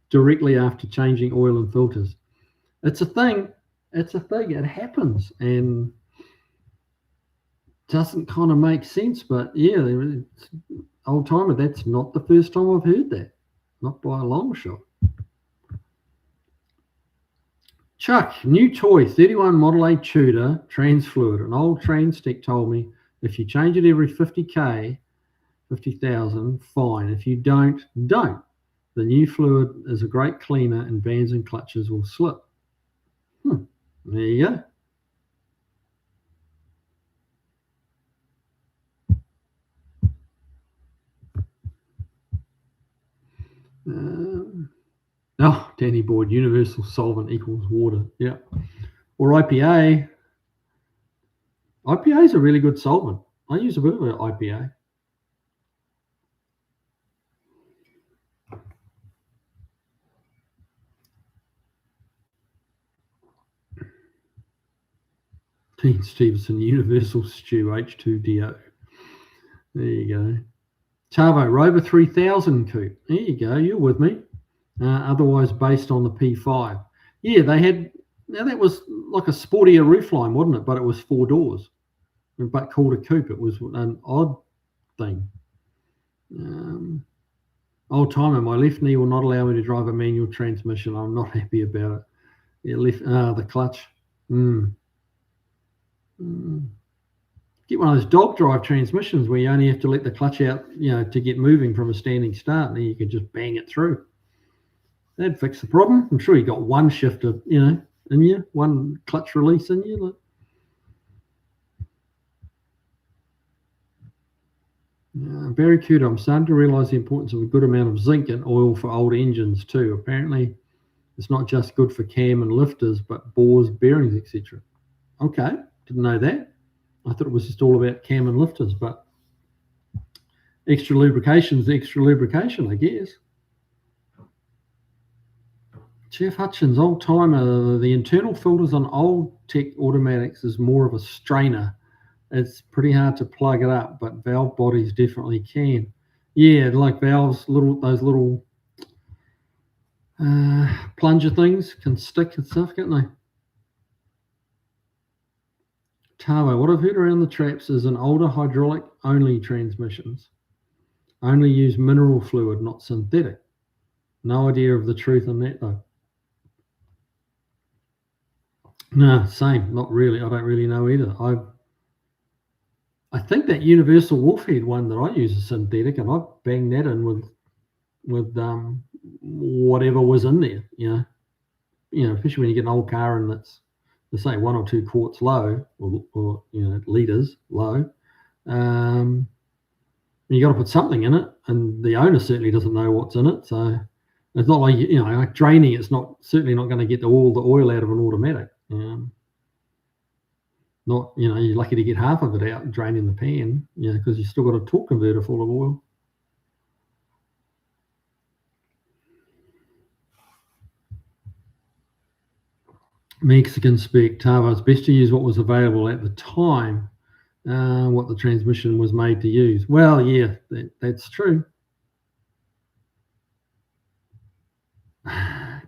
directly after changing oil and filters. It's a thing. It happens, and doesn't kind of make sense. But yeah, old timer, that's not the first time I've heard that. Not by a long shot. Chuck, new toy, 31 Model A Tudor, trans fluid. An old trans tech told me if you change it every 50K, 50,000, fine. If you don't. The new fluid is a great cleaner and bands and clutches will slip. There you go. Danny Boyd, universal solvent equals water. Yeah. Or IPA. IPA is a really good solvent. I use a bit of an IPA. Dean Stevenson, universal stew, H2DO. There you go. Tavo, Rover 3000 coupe. There you go. You're with me. Otherwise based on the P5. Yeah, they had. Now that was like a sportier roofline, wasn't it? But it was 4 doors, but called a coupe. It was an odd thing. Old timer, my left knee will not allow me to drive a manual transmission. I'm not happy about it. Yeah, the clutch. Get one of those dog drive transmissions where you only have to let the clutch out, to get moving from a standing start, and then you can just bang it through. That'd fix the problem. I'm sure you got one shifter, in you, one clutch release in you. Barry Cooter, I'm starting to realise the importance of a good amount of zinc in oil for old engines too. Apparently, it's not just good for cam and lifters, but bores, bearings, etc. Okay, didn't know that. I thought it was just all about cam and lifters, but extra lubrication's extra lubrication, I guess. Jeff Hutchins, old timer, the internal filters on old tech automatics is more of a strainer. It's pretty hard to plug it up, but valve bodies definitely can. Yeah, like valves, those little plunger things can stick and stuff, can't they? Tavo, what I've heard around the traps is an older hydraulic only transmissions only use mineral fluid, not synthetic. No idea of the truth on that though. No, same, not really. I don't really know either. I think that universal wolfhead one that I use is synthetic, and I banged that in with whatever was in there. Especially when you get an old car and it's, let's say, 1 or 2 quarts low, or liters low. You got to put something in it, and the owner certainly doesn't know what's in it. So it's not like like draining. It's certainly not going to get all the oil out of an automatic. Not you're lucky to get half of it out and draining the pan. Because you've still got a torque converter full of oil. Mexican spec Tavo, it's best to use what was available at the time, what the transmission was made to use. Well, yeah, that's true.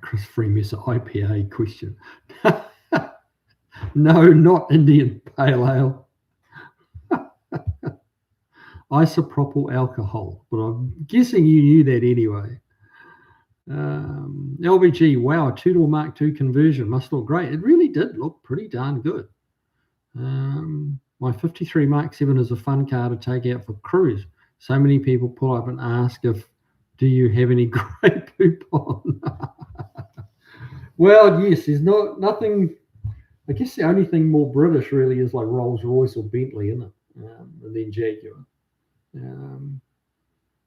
Chris Freemasson, IPA question. No, not Indian Pale Ale. isopropyl alcohol, but I'm guessing you knew that anyway. LBG, wow, a 2-door Mark II conversion must look great. It really did look pretty darn good. My 53 Mark 7 is a fun car to take out for cruise. So many people pull up and ask do you have any grey poop on? Well, yes, there's nothing. I guess the only thing more British really is like Rolls Royce or Bentley, isn't it? And then Jaguar.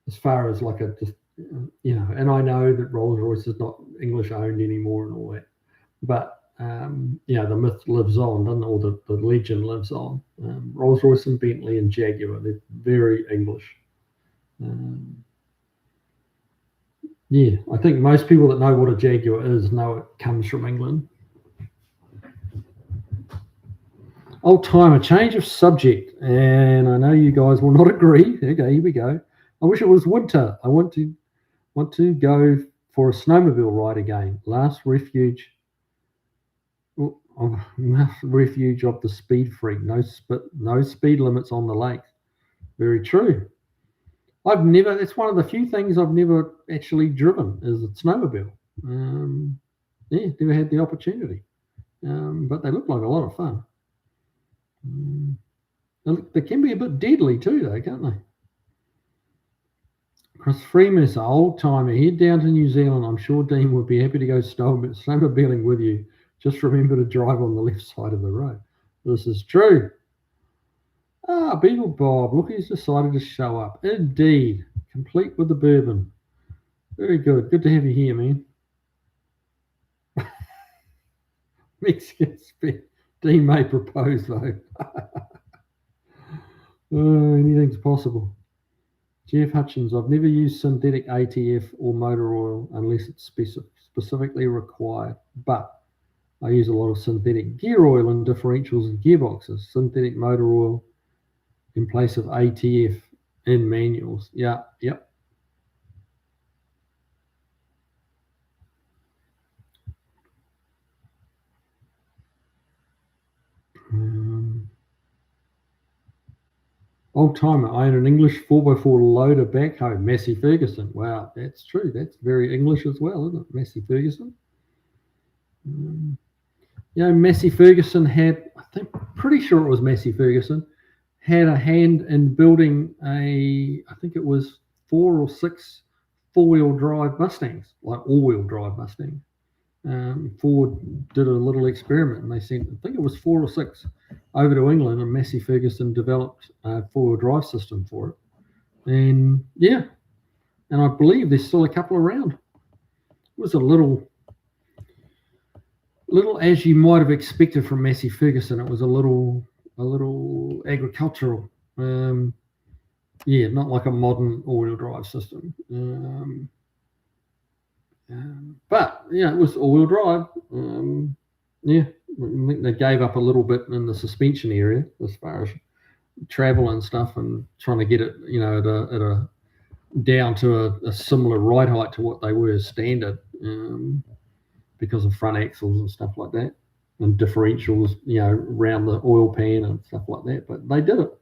As far as like and I know that Rolls Royce is not English owned anymore and all that, but the myth lives on, doesn't it? Or the legend lives on. Rolls Royce and Bentley and Jaguar, they're very English. I think most people that know what a Jaguar is know it comes from England. Old timer, change of subject, and I know you guys will not agree. Okay, here we go. I wish it was winter. I want to go for a snowmobile ride again. Last refuge of the speed freak. No speed limits on the lake. Very true. It's one of the few things I've never actually driven is a snowmobile. Never had the opportunity. But they look like a lot of fun. They can be a bit deadly too, though, can't they? Chris Freemus, old timer, head down to New Zealand. I'm sure Dean would be happy to go snowmobiling with you. Just remember to drive on the left side of the road. This is true. Beagle Bob, look who's decided to show up. Indeed, complete with the bourbon. Very good. Good to have you here, man. Mexican spit. Dean may propose, though. Anything's possible. Jeff Hutchins, I've never used synthetic ATF or motor oil unless it's specifically required, but I use a lot of synthetic gear oil in differentials and gearboxes, synthetic motor oil in place of ATF in manuals. Yep. Old timer, I own an English 4x4 loader backhoe, Massey Ferguson. Wow, that's true. That's very English as well, isn't it? Massey Ferguson. Massey Ferguson had, pretty sure it was Massey Ferguson, had a hand in building I think it was 4 or 6 four-wheel drive Mustangs, like all-wheel drive Mustangs. Ford did a little experiment and they sent, I think it was 4 or 6 over to England, and Massey Ferguson developed a four-wheel drive system for it. And I believe there's still a couple around. It was a little as you might have expected from Massey Ferguson. It was a little agricultural. Not like a modern all-wheel drive system. But it was all-wheel drive. I think they gave up a little bit in the suspension area as far as travel and stuff, and trying to get it, at a down to a similar ride height to what they were standard, because of front axles and stuff like that, and differentials, around the oil pan and stuff like that. But they did it.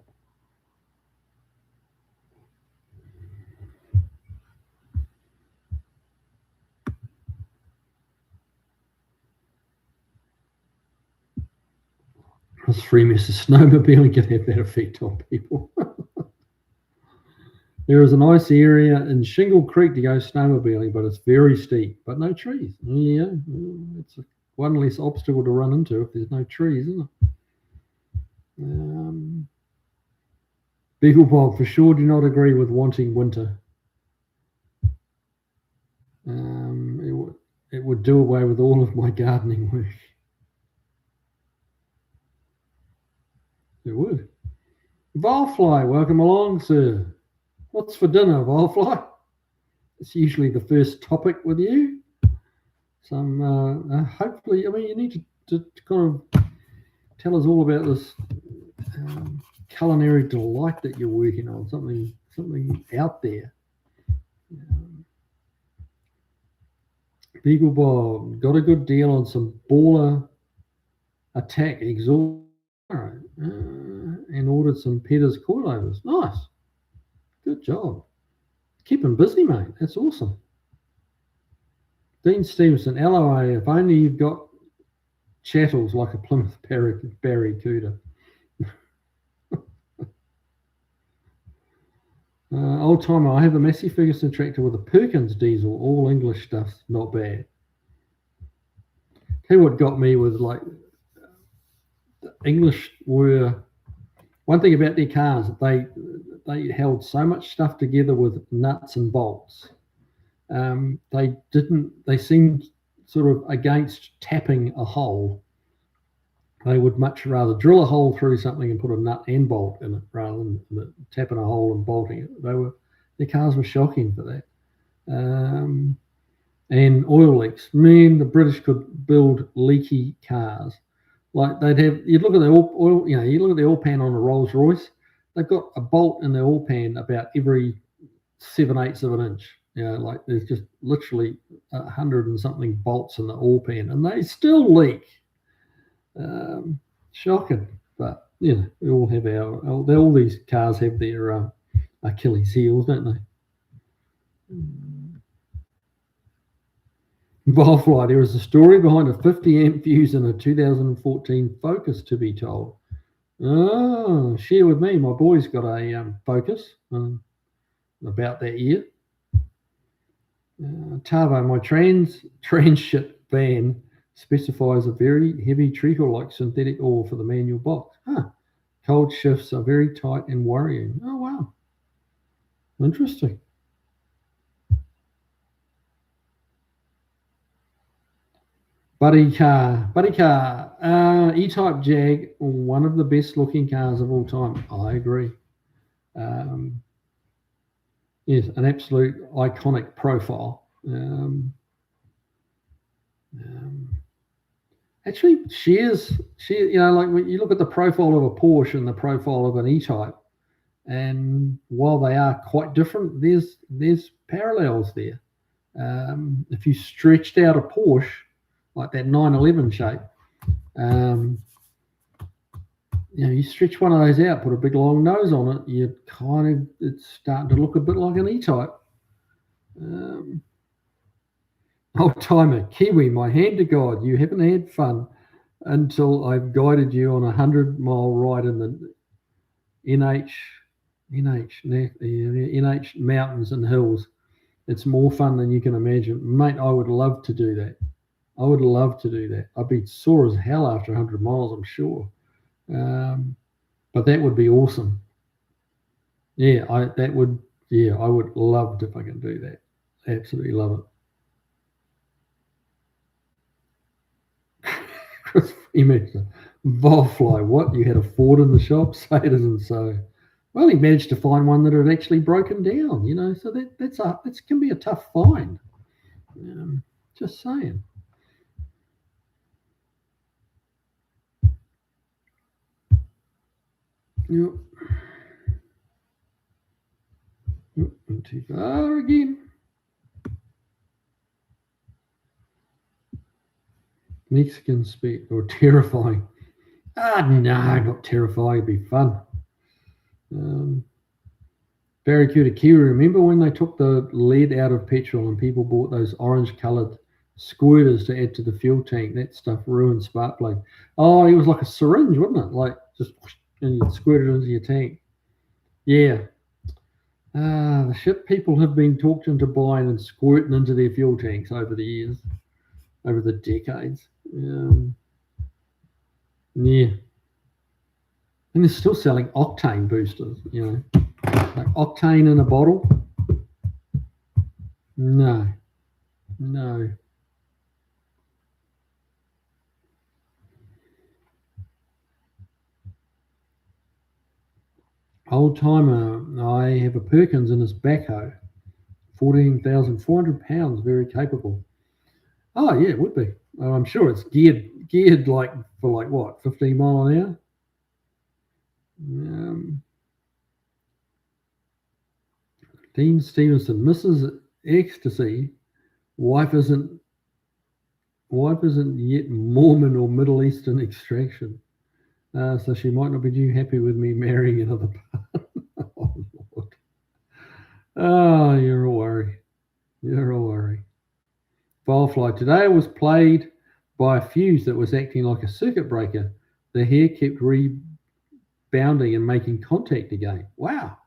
As Freemus is snowmobiling can have that effect on people. There is a nice area in Shingle Creek to go snowmobiling, but it's very steep, but no trees. Yeah, it's one less obstacle to run into if there's no trees, isn't it? Beagle Bob, for sure do not agree with wanting winter. It would do away with all of my gardening work. It would. Vilefly, welcome along, sir. What's for dinner, Vilefly? It's usually the first topic with you. Some hopefully, you need to kind of tell us all about this culinary delight that you're working on. Something out there. Beagle Bob, got a good deal on some baller attack exhaust. And ordered some Peters coilovers. Nice. Good job. Keep him busy, mate. That's awesome. Dean Stevenson, LOA, if only you've got chattels like a Plymouth Barracuda. Old timer, I have a Massey Ferguson tractor with a Perkins diesel, all English stuff, not bad. Tell you what got me was like, the English were, one thing about their cars, they held so much stuff together with nuts and bolts. They seemed sort of against tapping a hole. They would much rather drill a hole through something and put a nut and bolt in it rather than tapping a hole and bolting it. Their cars were shocking for that. And oil leaks. Man, the British could build leaky cars. Like you'd look at the oil, you look at the oil pan on a Rolls Royce. They've got a bolt in the oil pan about every 7/8 of an inch. Like there's just literally 100 and something bolts in the oil pan, and they still leak. Shocking, but we all have all these cars have their Achilles heels, don't they? Wildfly, there is a story behind a 50 amp fuse in a 2014 Focus, to be told. Oh, share with me. My boy's got a Focus about that year. Tavo, my transit van specifies a very heavy treacle-like synthetic oil for the manual box. Cold shifts are very tight and worrying. Oh, wow. Interesting. Buddy car, E-Type Jag, one of the best looking cars of all time. I agree. Yes, an absolute iconic profile. Actually, like when you look at the profile of a Porsche and the profile of an E-Type, and while they are quite different, there's parallels there. If you stretched out a Porsche like that 911 shape, you stretch one of those out, put a big long nose on it, it's starting to look a bit like an E-Type. Old timer, Kiwi, my hand to God, you haven't had fun until I've guided you on a 100-mile ride in the NH mountains and hills. It's more fun than you can imagine. Mate, I would love to do that. I'd be sore as hell after 100 miles, I'm sure. But that would be awesome. I would love it if I can do that. Absolutely love it. Chris Freeman, Volfly, what? You had a Ford in the shop? Say it isn't so. Well, he managed to find one that had actually broken down, so that can be a tough find. Just saying. Yep. Not too far again. Mexican speed or terrifying? No, not terrifying. It'd be fun. Barracuda Kiwi, remember when they took the lead out of petrol and people bought those orange-coloured squirters to add to the fuel tank? That stuff ruined spark plug. Oh, it was like a syringe, wasn't it? Like just and you'd squirt it into your tank. Yeah. The shit people have been talked into buying and squirting into their fuel tanks over the years, over the decades. Yeah. And they're still selling octane boosters, like octane in a bottle. No. Old timer, I have a Perkins in his backhoe, 14,400 pounds, very capable. Oh yeah, it would be. I'm sure it's geared like for what, 15 mile an hour. Dean Stevenson, Mrs. Ecstasy, wife isn't yet Mormon or Middle Eastern extraction, so she might not be too happy with me marrying another part. Oh, Lord. Oh, you're a worry. You're a worry. Firefly. Today I was played by a fuse that was acting like a circuit breaker. The hair kept rebounding and making contact again. Wow.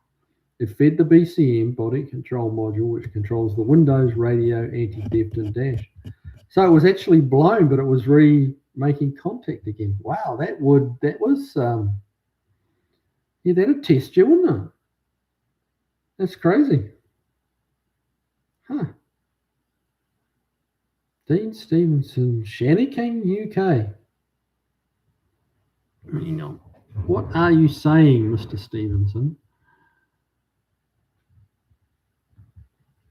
It fed the BCM body control module, which controls the Windows, radio, anti-theft, and dash. So it was actually blown, but it was making contact again. Wow, that was yeah, that'd test you, wouldn't it? That's crazy. Huh. Dean Stevenson, Shanny King, UK. Hang on. What are you saying, Mr. Stevenson?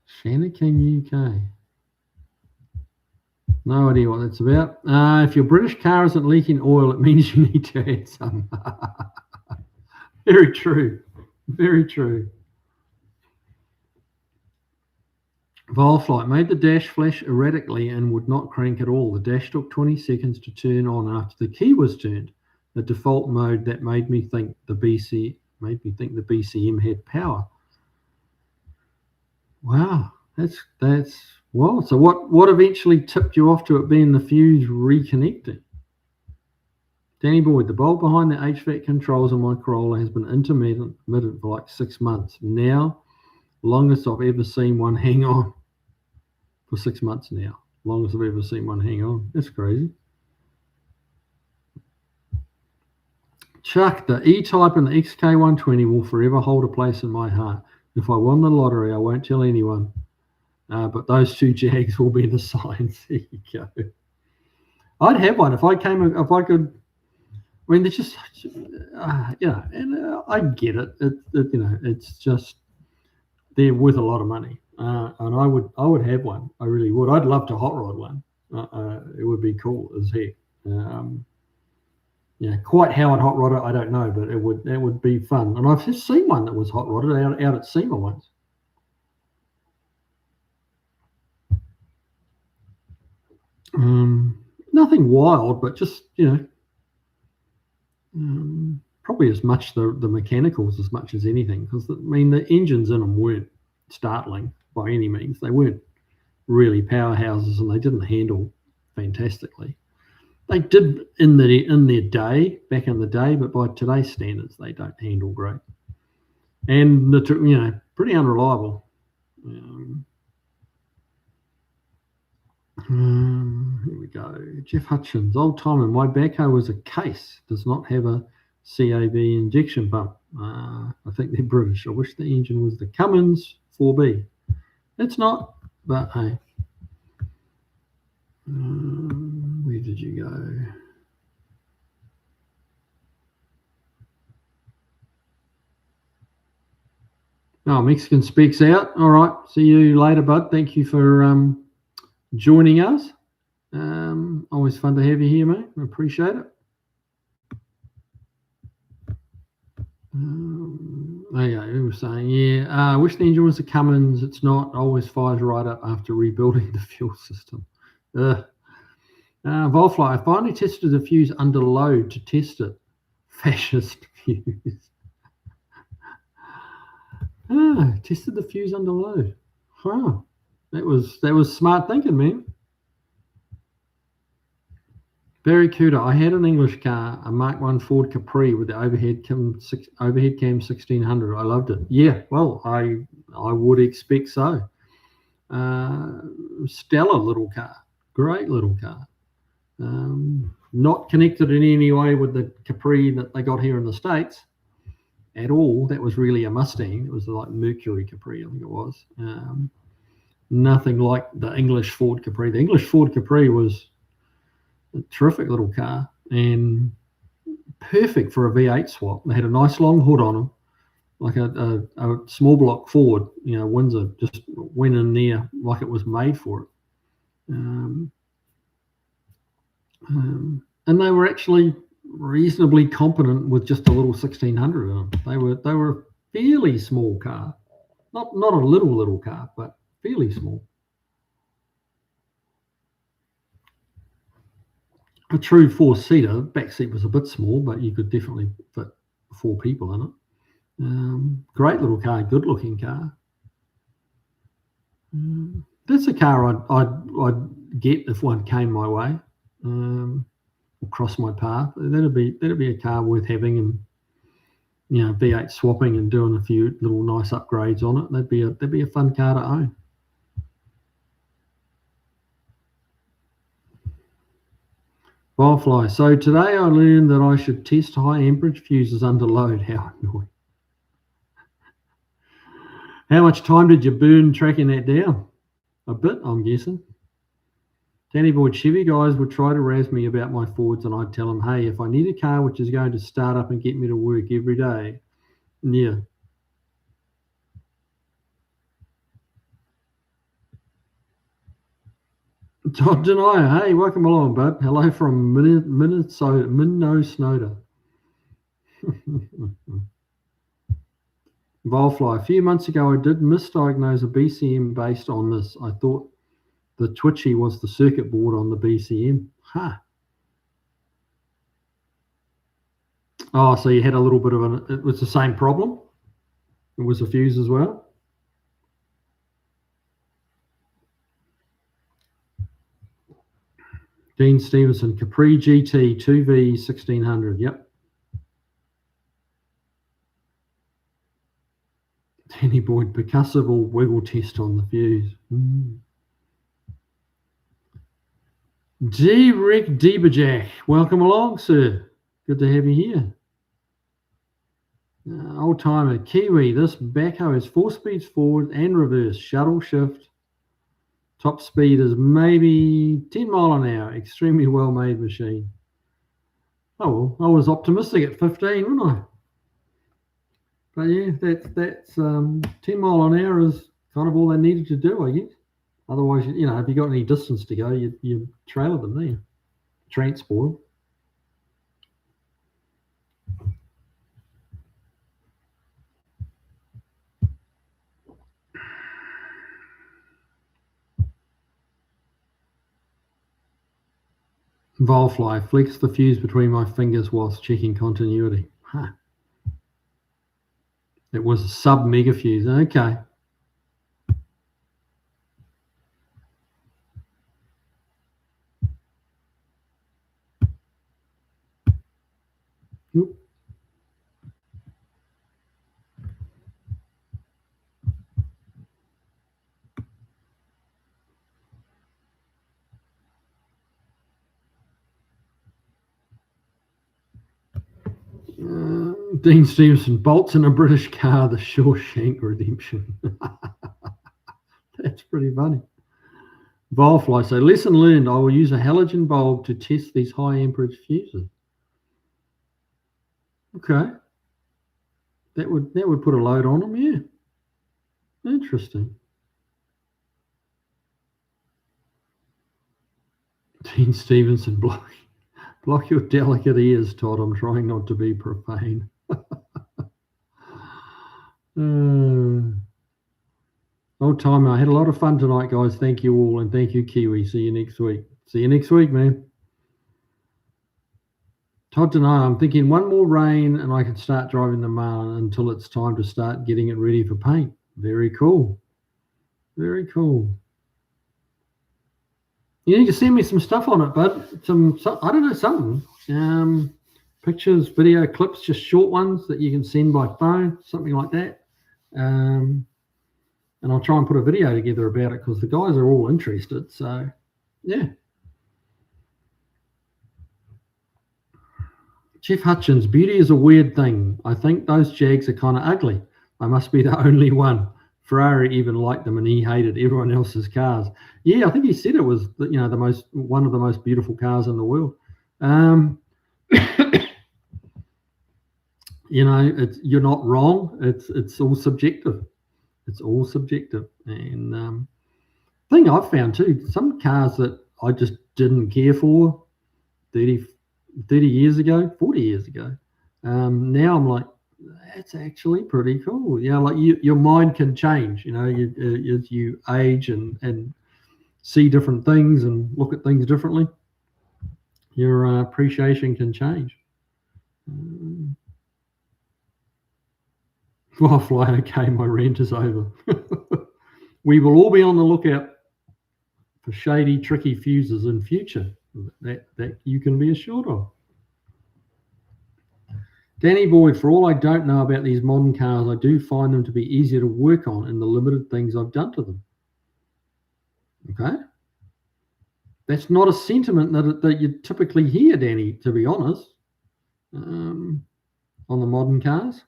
Shanny King, UK. No idea what that's about. If your British car isn't leaking oil, it means you need to add some. Very true. Very true. Volflight made the dash flash erratically and would not crank at all. The dash took 20 seconds to turn on after the key was turned. The default mode that made me think the BCM had power. Wow, that's well. So what eventually tipped you off to it being the fuse reconnecting? Danny Boyd, the bulb behind the HVAC controls on my Corolla has been intermittent for like 6 months. Now, longest I've ever seen one hang on for 6 months now. Longest I've ever seen one hang on. That's crazy. Chuck, the E-Type and the XK120 will forever hold a place in my heart. If I won the lottery, I won't tell anyone. But those two Jags will be the signs. There you go. I'd have one if I could. I mean, it's just, and I get it. It's just they're worth a lot of money, and I would have one. I really would. I'd love to hot rod one. It would be cool as heck. Quite how I'd hot rod it, I don't know, but it would be fun. And I've just seen one that was hot rodded out at SEMA once. Nothing wild, but just probably as much the mechanicals as much as anything, because the engines in them weren't startling by any means. They weren't really powerhouses, and they didn't handle fantastically. They did in their day, back in the day, but by today's standards, they don't handle great, and pretty unreliable. Here we go. Jeff Hutchins, old timer. My backhoe was a case. Does not have a CAV injection pump. I think they're British. I wish the engine was the Cummins 4B. It's not, but hey. Where did you go? Oh, Mexican speaks out. All right. See you later, bud. Thank you for joining us. Always fun to have you here, mate. I appreciate it. We were saying, I wish the engine was a Cummins. It's not. Always fires right up after rebuilding the fuel system. Volfly, I finally tested the fuse under load to test it. Fascist fuse. Tested the fuse under load. Huh. That was smart thinking, man. Barry Cooter, I had an English car, a Mark I Ford Capri with the overhead cam 1600. I loved it. Yeah, well, I would expect so. Stellar little car, great little car. Not connected in any way with the Capri that they got here in the States at all. That was really a Mustang. It was like Mercury Capri, I think it was. Nothing like the English Ford Capri. The English Ford Capri was a terrific little car and perfect for a V8 swap. They had a nice long hood on them, like a small block Ford. Windsor just went in there like it was made for it. And they were actually reasonably competent with just a little 1600 in them. They were a fairly small car, not a little car, but fairly small. A true 4-seater. Back seat was a bit small, but you could definitely fit 4 people in it. Great little car, good looking car. That's a car I'd get if one came my way, or cross my path. That'd be a car worth having, and V8 swapping and doing a few little nice upgrades on it. That'd be a fun car to own. Wildfly. So today I learned that I should test high amperage fuses under load. How annoying. How much time did you burn tracking that down? A bit, I'm guessing. Danny Boy Chevy guys would try to razz me about my Fords, and I'd tell them, hey, if I need a car which is going to start up and get me to work every day, yeah. Todd Denier, hey, welcome along, bud. Hello from Minnesota. Volfly, a few months ago, I did misdiagnose a BCM based on this. I thought the twitchy was the circuit board on the BCM. Oh, so you had a little bit of it was the same problem? It was a fuse as well? Dean Stevenson, Capri GT 2V 1600. Yep. Danny Boyd, percussive or wiggle test on the fuse. G. Rick Deberjack, welcome along, sir. Good to have you here. Old timer, Kiwi. This backhoe has 4 speeds forward and reverse, shuttle shift. Top speed is maybe 10 mile an hour. Extremely well-made machine. Oh, well, I was optimistic at 15, wasn't I? But yeah, that's 10 mile an hour is kind of all they needed to do, I guess. Otherwise, if you got any distance to go, you trailer them there. Transport. Volfly, flex the fuse between my fingers whilst checking continuity. It was a sub-mega fuse. Okay. Oop. Dean Stevenson, bolts in a British car, the Shawshank Redemption. That's pretty funny. Volfly, so lesson learned, I will use a halogen bulb to test these high amperage fuses. Okay. That would put a load on them, yeah. Interesting. Dean Stevenson, block your delicate ears, Todd. I'm trying not to be profane. Old timer, I had a lot of fun tonight, guys. Thank you all, and thank you, Kiwi. See you next week. See you next week, man. Todd Denier, I'm thinking one more rain and I can start driving the Marlin until it's time to start getting it ready for paint. Very cool. Very cool. You need to send me some stuff on it, bud. Some I don't know, something. Pictures, video clips, just short ones that you can send by phone, something like that. And I'll try and put a video together about it because the guys are all interested. So, yeah. Jeff Hutchins, beauty is a weird thing. I think those Jags are kind of ugly. I must be the only one. Ferrari even liked them, and he hated everyone else's cars. Yeah, I think he said it was one of the most beautiful cars in the world. You're not wrong. It's all subjective. It's all subjective. And thing I've found too, some cars that I just didn't care for 30 years ago, 40 years ago. Now I'm like, that's actually pretty cool. Like your mind can change, as you age and see different things and look at things differently. Your appreciation can change. Well, fly, okay, my rant is over. We will all be on the lookout for shady, tricky fuses in future. That you can be assured of. Danny Boyd, for all I don't know about these modern cars, I do find them to be easier to work on in the limited things I've done to them. Okay? That's not a sentiment that you typically hear, Danny, to be honest, on the modern cars.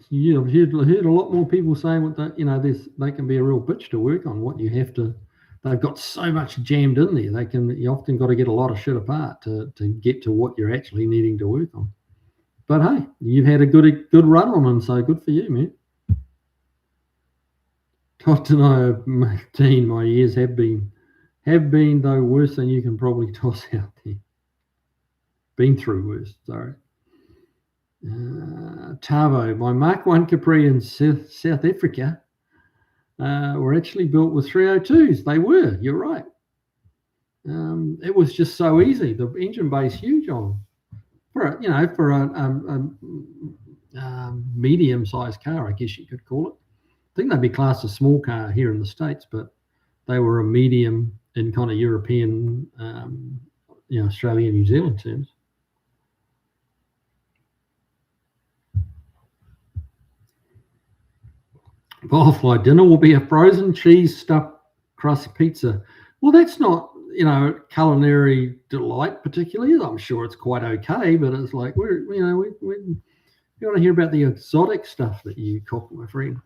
Yeah, I've heard a lot more people saying that they can be a real bitch to work on. What you have to, they've got so much jammed in there. You often got to get a lot of shit apart to get to what you're actually needing to work on. But hey, you've had a good run on them, so good for you, man. Not to know, Dean, my years have been though worse than you can probably toss out there. Been through worse, sorry. Tavo, my Mark 1 Capri in South Africa were actually built with 302s. They were, you're right. It was just so easy. The engine bay's huge on them. For a medium-sized car, I guess you could call it. I think they'd be classed a small car here in the States, but they were a medium in kind of European, Australia, New Zealand terms. Barfly dinner will be a frozen cheese stuffed crust pizza. Well, that's not, culinary delight particularly. I'm sure it's quite okay, but it's like we want to hear about the exotic stuff that you cook, my friend.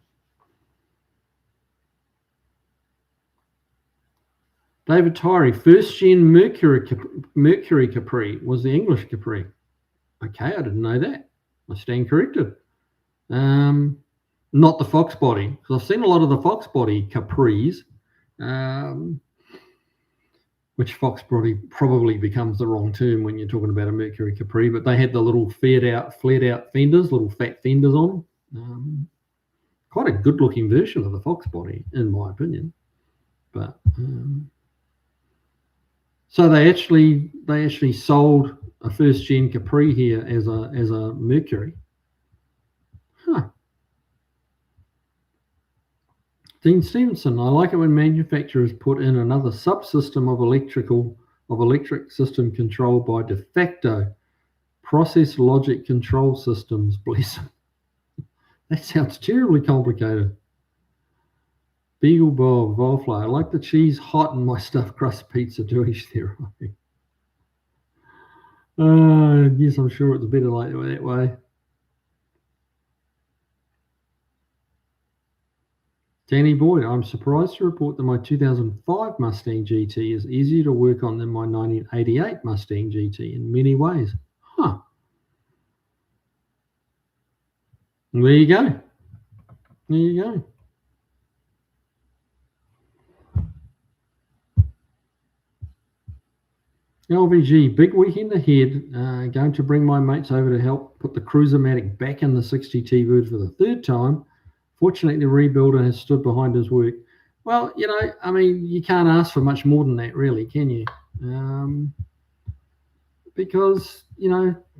David Tyree, first gen Mercury Capri was the English Capri. Okay, I didn't know that. I stand corrected. Not the Fox body, because I've seen a lot of the Fox body Capris, which Fox body probably becomes the wrong term when you're talking about a Mercury Capri, but they had the little flared out fenders, little fat fenders on them. Quite a good looking version of the Fox body, in my opinion. But so they actually sold a first gen Capri here as a Mercury. Huh. Dean Stevenson, I like it when manufacturers put in another subsystem of electric system controlled by de facto process logic control systems. Bless them. That sounds terribly complicated. Beagle Bob, Volfly, I like the cheese hot in my stuffed crust pizza, to each their own. Yes, I'm sure it's better like that way. Danny Boyd, I'm surprised to report that my 2005 Mustang GT is easier to work on than my 1988 Mustang GT in many ways. Huh. There you go. There you go. LVG, big weekend ahead. Going to bring my mates over to help put the Cruiser-Matic back in the 60 T-Bird for the third time. Fortunately, the rebuilder has stood behind his work. Well, you can't ask for much more than that, really, can you? Because,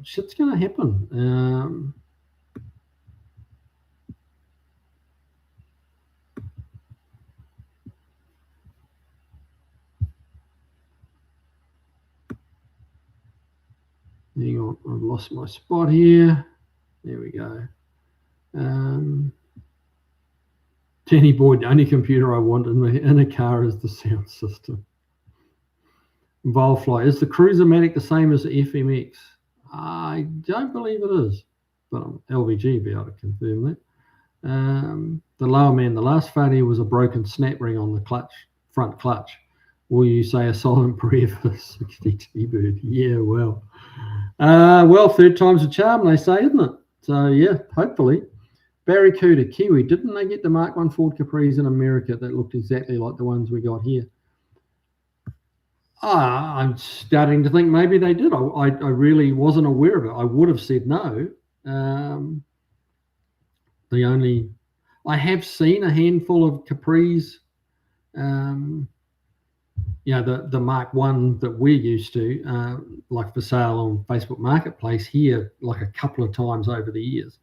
shit's going to happen. Hang on, I've lost my spot here. There we go. Danny Boyd, the only computer I want in a car is the sound system. Volfly, is the Cruiser-Matic the same as the FMX? I don't believe it is, but LVG will be able to confirm that. The lower man, the last failure was a broken snap ring on the front clutch. Will you say a silent prayer for the 60 T-Bird? Yeah, well, third time's a charm, they say, isn't it? So, yeah, hopefully. Barracuda, Kiwi, didn't they get the Mark 1 Ford Capris in America that looked exactly like the ones we got here? I'm starting to think maybe they did. I really wasn't aware of it. I would have said no. I have seen a handful of Capris, the Mark 1 that we're used to, like for sale on Facebook Marketplace here, like a couple of times over the years.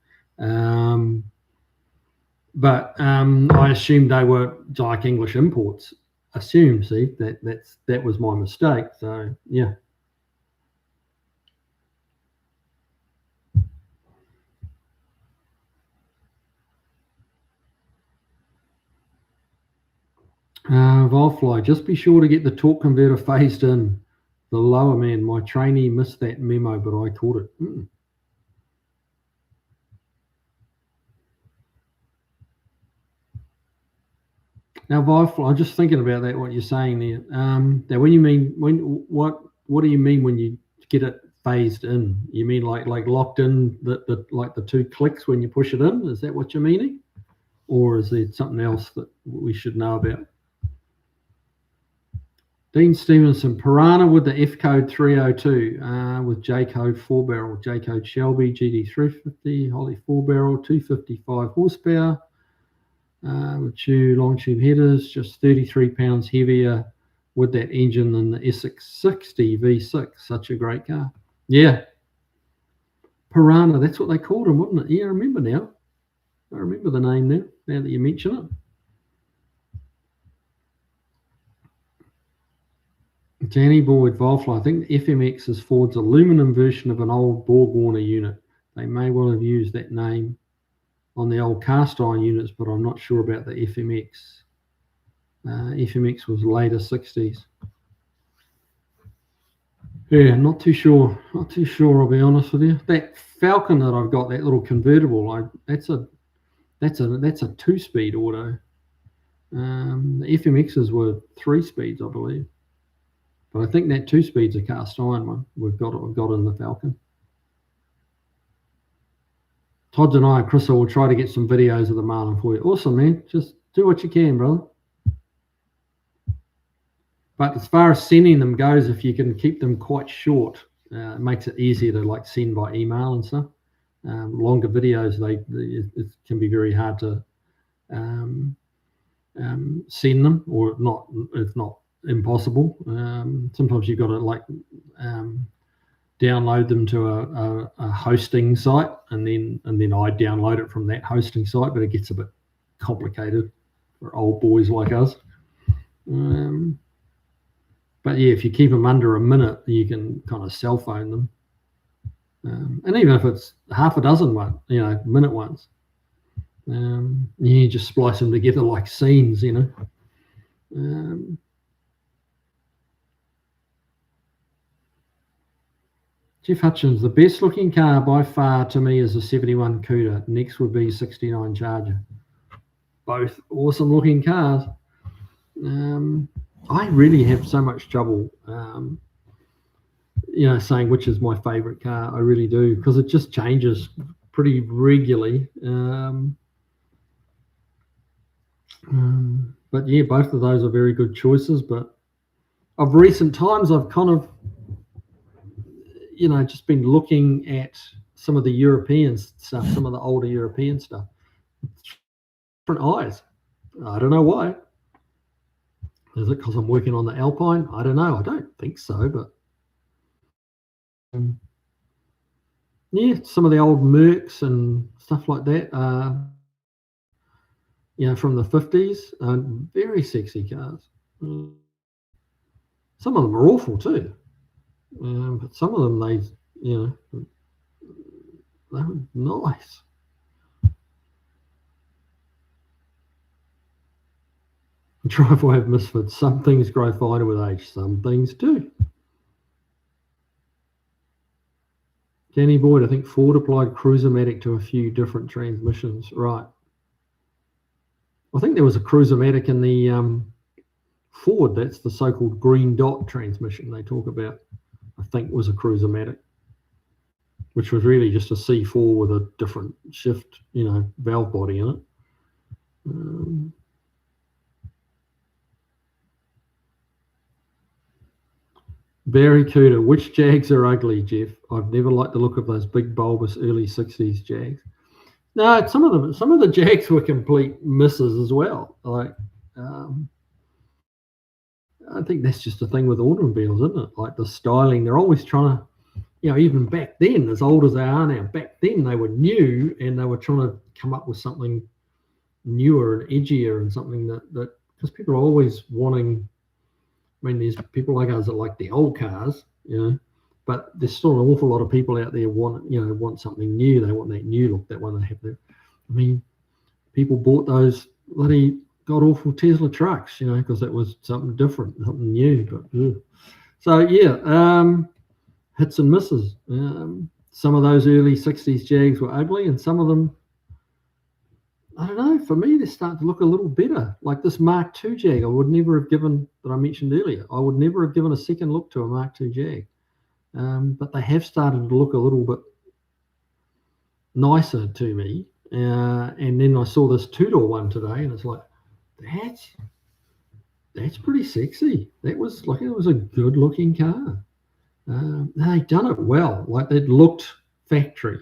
But I assumed they were like English imports. See, that was my mistake. So yeah. Volfly, just be sure to get the torque converter phased in. The lower man, my trainee missed that memo, but I caught it. Now, Volfly, I'm just thinking about that. What you're saying there. Now, what do you mean when you get it phased in? You mean like locked in the 2 clicks when you push it in? Is that what you're meaning, or is there something else that we should know about? Dean Stevenson, Piranha with the F code 302 with J code 4-barrel, J code Shelby GD350, Holly 4-barrel, 255 horsepower with 2 long tube headers, just 33 pounds heavier with that engine than the SX60 V6. Such a great car. Yeah. Piranha, that's what they called him, wasn't it? Yeah, I remember now. I remember the name now that you mention it. Danny Boyd, Volfly, I think the FMX is Ford's aluminum version of an old Borg-Warner unit. They may well have used that name on the old cast iron units, but I'm not sure about the FMX. FMX was later 60s. Yeah, not too sure. Not too sure, I'll be honest with you. That Falcon that I've got, that little convertible, that's a 2-speed auto. The FMXs were 3 speeds, I believe. But I think that 2-speed's a cast iron one. We've got in the Falcon. Todd and I, Chris, will try to get some videos of the Marlin for you. Awesome, man. Just do what you can, brother. But as far as sending them goes, if you can keep them quite short, it makes it easier to send by email and stuff. Longer videos, it can be very hard to send them, or not. It's not impossible. Sometimes you've got to download them to a hosting site, and then I download it from that hosting site, but it gets a bit complicated for old boys like us. But yeah, if you keep them under a minute, you can kind of cell phone them. And even if it's half a dozen minute ones, you just splice them together like scenes, Jeff Hutchins, the best looking car by far to me is a 71 Cuda. Next would be 69 Charger. Both awesome looking cars. I really have so much trouble, saying which is my favorite car. I really do, because it just changes pretty regularly. But yeah, both of those are very good choices. But of recent times, I've kind of, just been looking at some of the European stuff, some of the older European stuff. Different eyes. I don't know why. Is it because I'm working on the Alpine? I don't know. I don't think so, but yeah, some of the old Mercs and stuff like that, from the 50s, very sexy cars. Some of them are awful too, but some of them they were nice. Driveway of misfits. Some things grow finer with age. Some things do. Danny Boyd, I think Ford applied Cruiser-Matic to a few different transmissions. Right. I think there was a Cruiser-Matic in the Ford. That's the so-called green dot transmission they talk about. I think was a Cruiser-Matic, which was really just a C4 with a different shift, valve body in it. Barry Cooter, which Jags are ugly, Jeff? I've never liked the look of those big bulbous early 60s Jags. No, some of the Jags were complete misses as well. I think that's just a thing with automobiles, isn't it? Like the styling, they're always trying to even back then, as old as they are now, back then they were new and they were trying to come up with something newer and edgier and something that because people are always wanting. I mean, there's people like us that like the old cars, but there's still an awful lot of people out there want something new. They want that new look, that one they have there. I mean, people bought those bloody god awful Tesla trucks, because that was something different, something new. But so hits and misses. Some of those early '60s Jags were ugly, and some of them, I don't know. For me, they're starting to look a little better. Like this Mark II Jag, I would never have given, that I mentioned earlier. I would never have given a second look to a Mark II Jag. But they have started to look a little bit nicer to me. And then I saw this two-door one today, and it's like, that's pretty sexy. It was a good-looking car. They'd done it well. Like, it looked factory.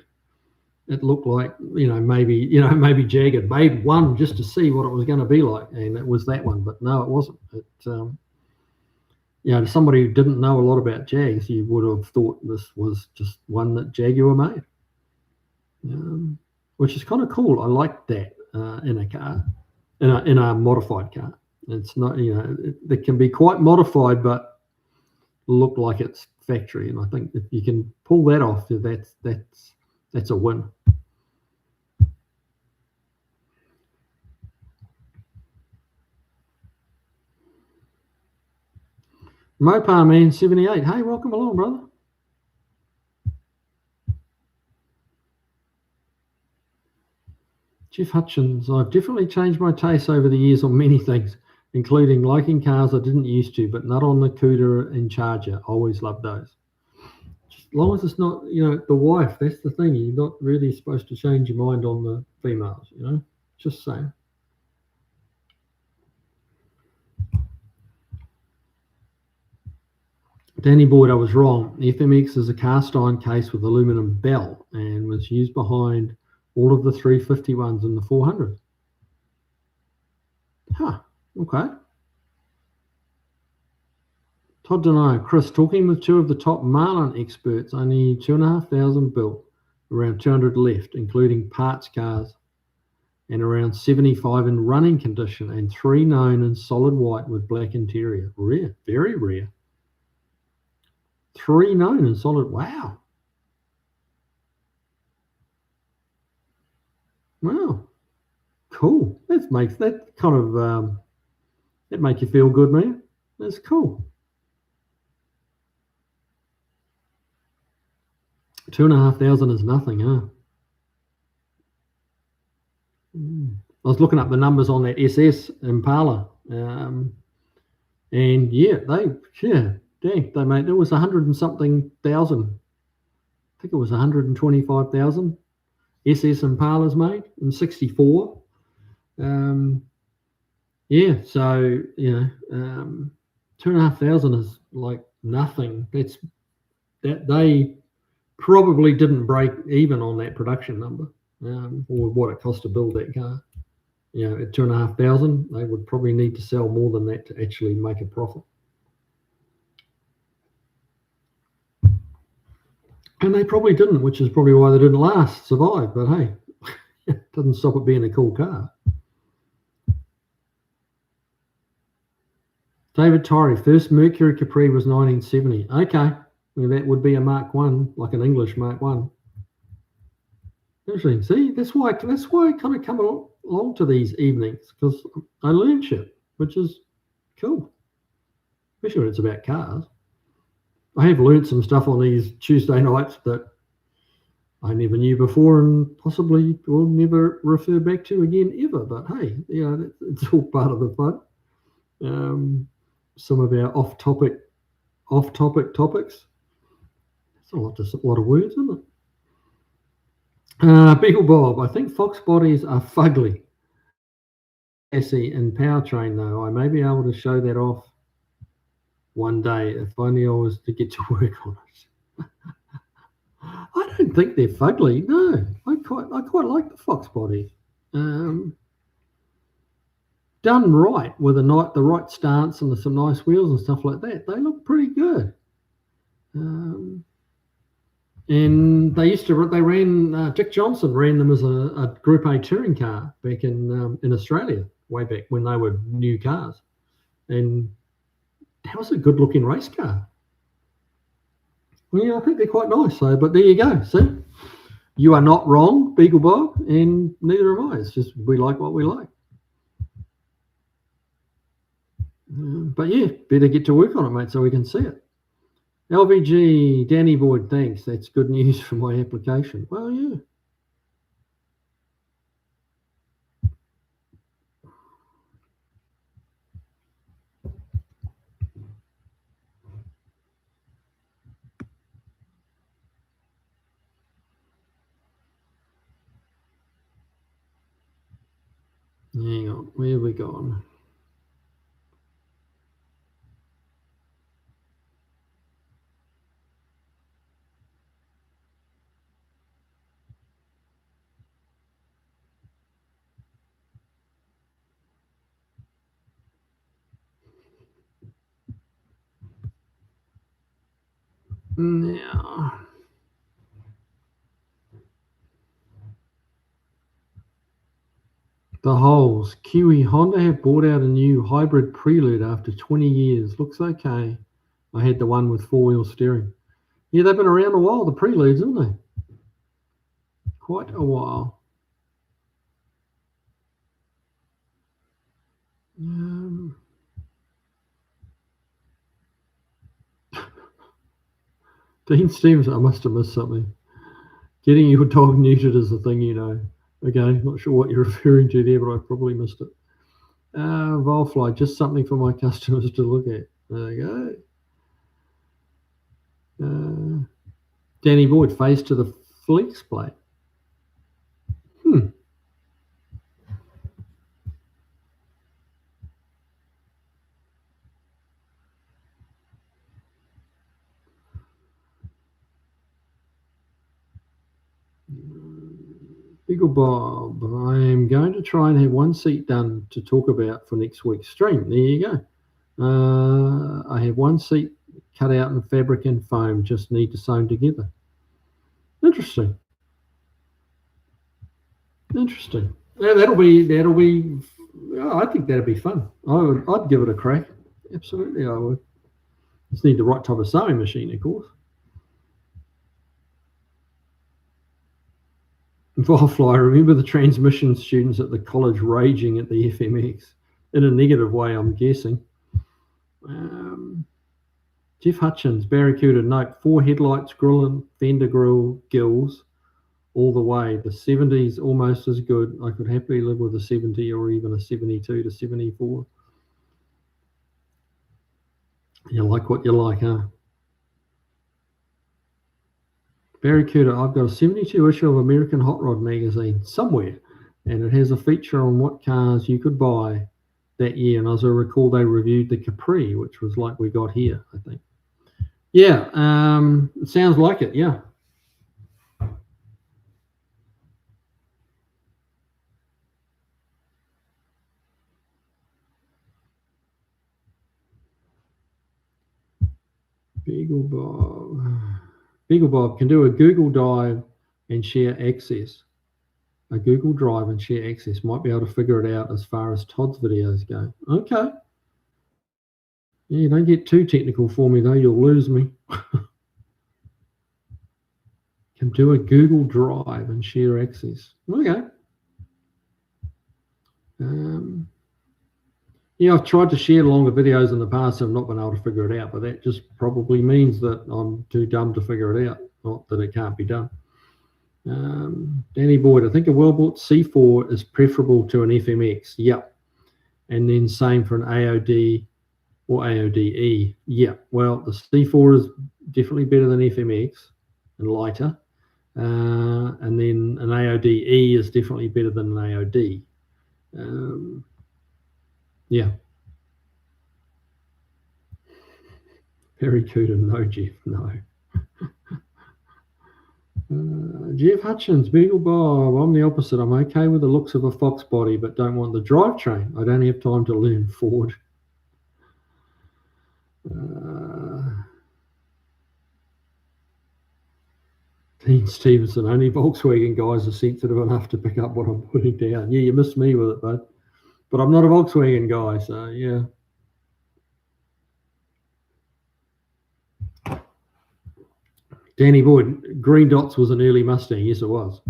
It looked like, maybe Jag had made one just to see what it was going to be like, and it was that one. But no, it wasn't. To somebody who didn't know a lot about Jags, you would have thought this was just one that Jaguar made, which is kind of cool. I like that in a car, in a modified car. It's not, it can be quite modified, but look like it's factory. And I think if you can pull that off, that's a win. Mopar Man 78. Hey, welcome along, brother. Jeff Hutchins. I've definitely changed my taste over the years on many things, including liking cars I didn't used to, but not on the Cuda and Charger. Always loved those. Just as long as it's not, the wife, that's the thing. You're not really supposed to change your mind on the females, Just saying. Danny Boyd, I was wrong. The FMX is a cast iron case with aluminum bell and was used behind all of the 350 ones in the 400. Huh, okay. Todd Donato, Chris, talking with two of the top Marlin experts, only 2,500 built, around 200 left, including parts cars, and around 75 in running condition, and 3 known in solid white with black interior. Rare, very rare. 3 known in solid. Wow. Cool. That makes that kind of that make you feel good, man. That's cool. 2,500 is nothing, huh? I was looking up the numbers on that SS Impala, and dang, they made, it was 100 and something thousand. I think it was 125,000 SS Impalas made in '64. So 2,500 is like nothing. That they probably didn't break even on that production number, or what it cost to build that car. At 2,500, they would probably need to sell more than that to actually make a profit. And they probably didn't, which is probably why they didn't survive. But hey, it doesn't stop it being a cool car. David Torrey, first Mercury Capri was 1970. Okay, well, that would be a Mark I, like an English Mark I. Interesting. See, that's why I kind of come along to these evenings, because I learn shit, which is cool, especially when it's about cars. I have learned some stuff on these Tuesday nights that I never knew before, and possibly will never refer back to again ever. But hey, it's all part of the fun. Some of our off-topic topics. It's a lot of words, isn't it? Beagle Bob, I think Fox bodies are fugly. Chassis and powertrain, though. I may be able to show that off one day if only I was to get to work on it. I don't think they're fugly. No, I quite like the Fox bodies. Done right with the right stance and some nice wheels and stuff like that, they look pretty good. And they ran, Dick Johnson ran them as a Group A touring car back in Australia, way back when they were new cars. And that was a good looking race car. Well, yeah, I think they're quite nice. So, but there you go. See, you are not wrong, Beagle Bob, and neither am I. It's just we like what we like. But yeah, better get to work on it, mate, so we can see it. LVG, Danny Boyd, thanks. That's good news for my application. Well, yeah. Hang on, where have we gone? Now, the holes. Kiwi Honda have brought out a new hybrid Prelude after 20 years. Looks okay. I had the one with four-wheel steering. Yeah, they've been around a while, the Preludes, haven't they? Quite a while. Dean Stevens, I must have missed something. Getting your dog neutered is the thing, you know. Okay, not sure what you're referring to there, but I probably missed it. Volfly, just something for my customers to look at. There you go. Danny Boyd, face to the flex plate. Beagle Bob, I am going to try and have one seat done to talk about for next week's stream. There you go. I have one seat cut out in fabric and foam, just need to sew together. Interesting. Yeah, that'll be. Oh, I think that'll be fun. I'd give it a crack. Absolutely, I would. Just need the right type of sewing machine, of course. Firefly, remember the transmission students at the college raging at the FMX in a negative way, I'm guessing. Jeff Hutchins, Barracuda, note 4 headlights, grill and fender grill gills all the way. The 70's almost as good. I could happily live with a 70 or even a 72 to 74. You like what you like, huh? Barracuda, I've got a 72 issue of American Hot Rod magazine somewhere, and it has a feature on what cars you could buy that year. And as I recall, they reviewed the Capri, which was like we got here, I think. Yeah, it sounds like it, yeah. Beagle Bob can do a Google Drive and share access. A Google Drive and share access. Might be able to figure it out as far as Todd's videos go. Okay. Yeah, don't get too technical for me, though. You'll lose me. Can do a Google Drive and share access. Okay. Yeah, I've tried to share longer videos in the past and I've not been able to figure it out, but that just probably means that I'm too dumb to figure it out, not that it can't be done. Danny Boyd, I think a well-built C4 is preferable to an FMX. Yep. And then same for an AOD or AODE. Yeah, well, the C4 is definitely better than FMX and lighter. And then an AODE is definitely better than an AOD. Yeah. Very good and no, Jeff, no. Jeff Hutchins, Beagle Bob, I'm the opposite. I'm okay with the looks of a Fox body, but don't want the drivetrain. I don't have time to learn Ford. Dean Stevenson, only Volkswagen guys are sensitive enough to pick up what I'm putting down. Yeah, you missed me with it, bud. But I'm not a Volkswagen guy, so yeah. Danny Boyd, Green Dots was an early Mustang. Yes, it was.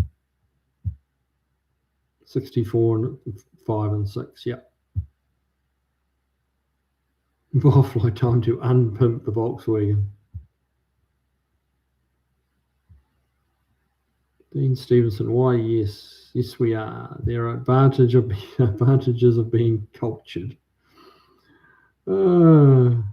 64 and 5 and 6, yeah. Barfly, time to unpimp the Volkswagen. Dean Stevenson, why yes. Yes, we are. There are advantages of being cultured. Barfly,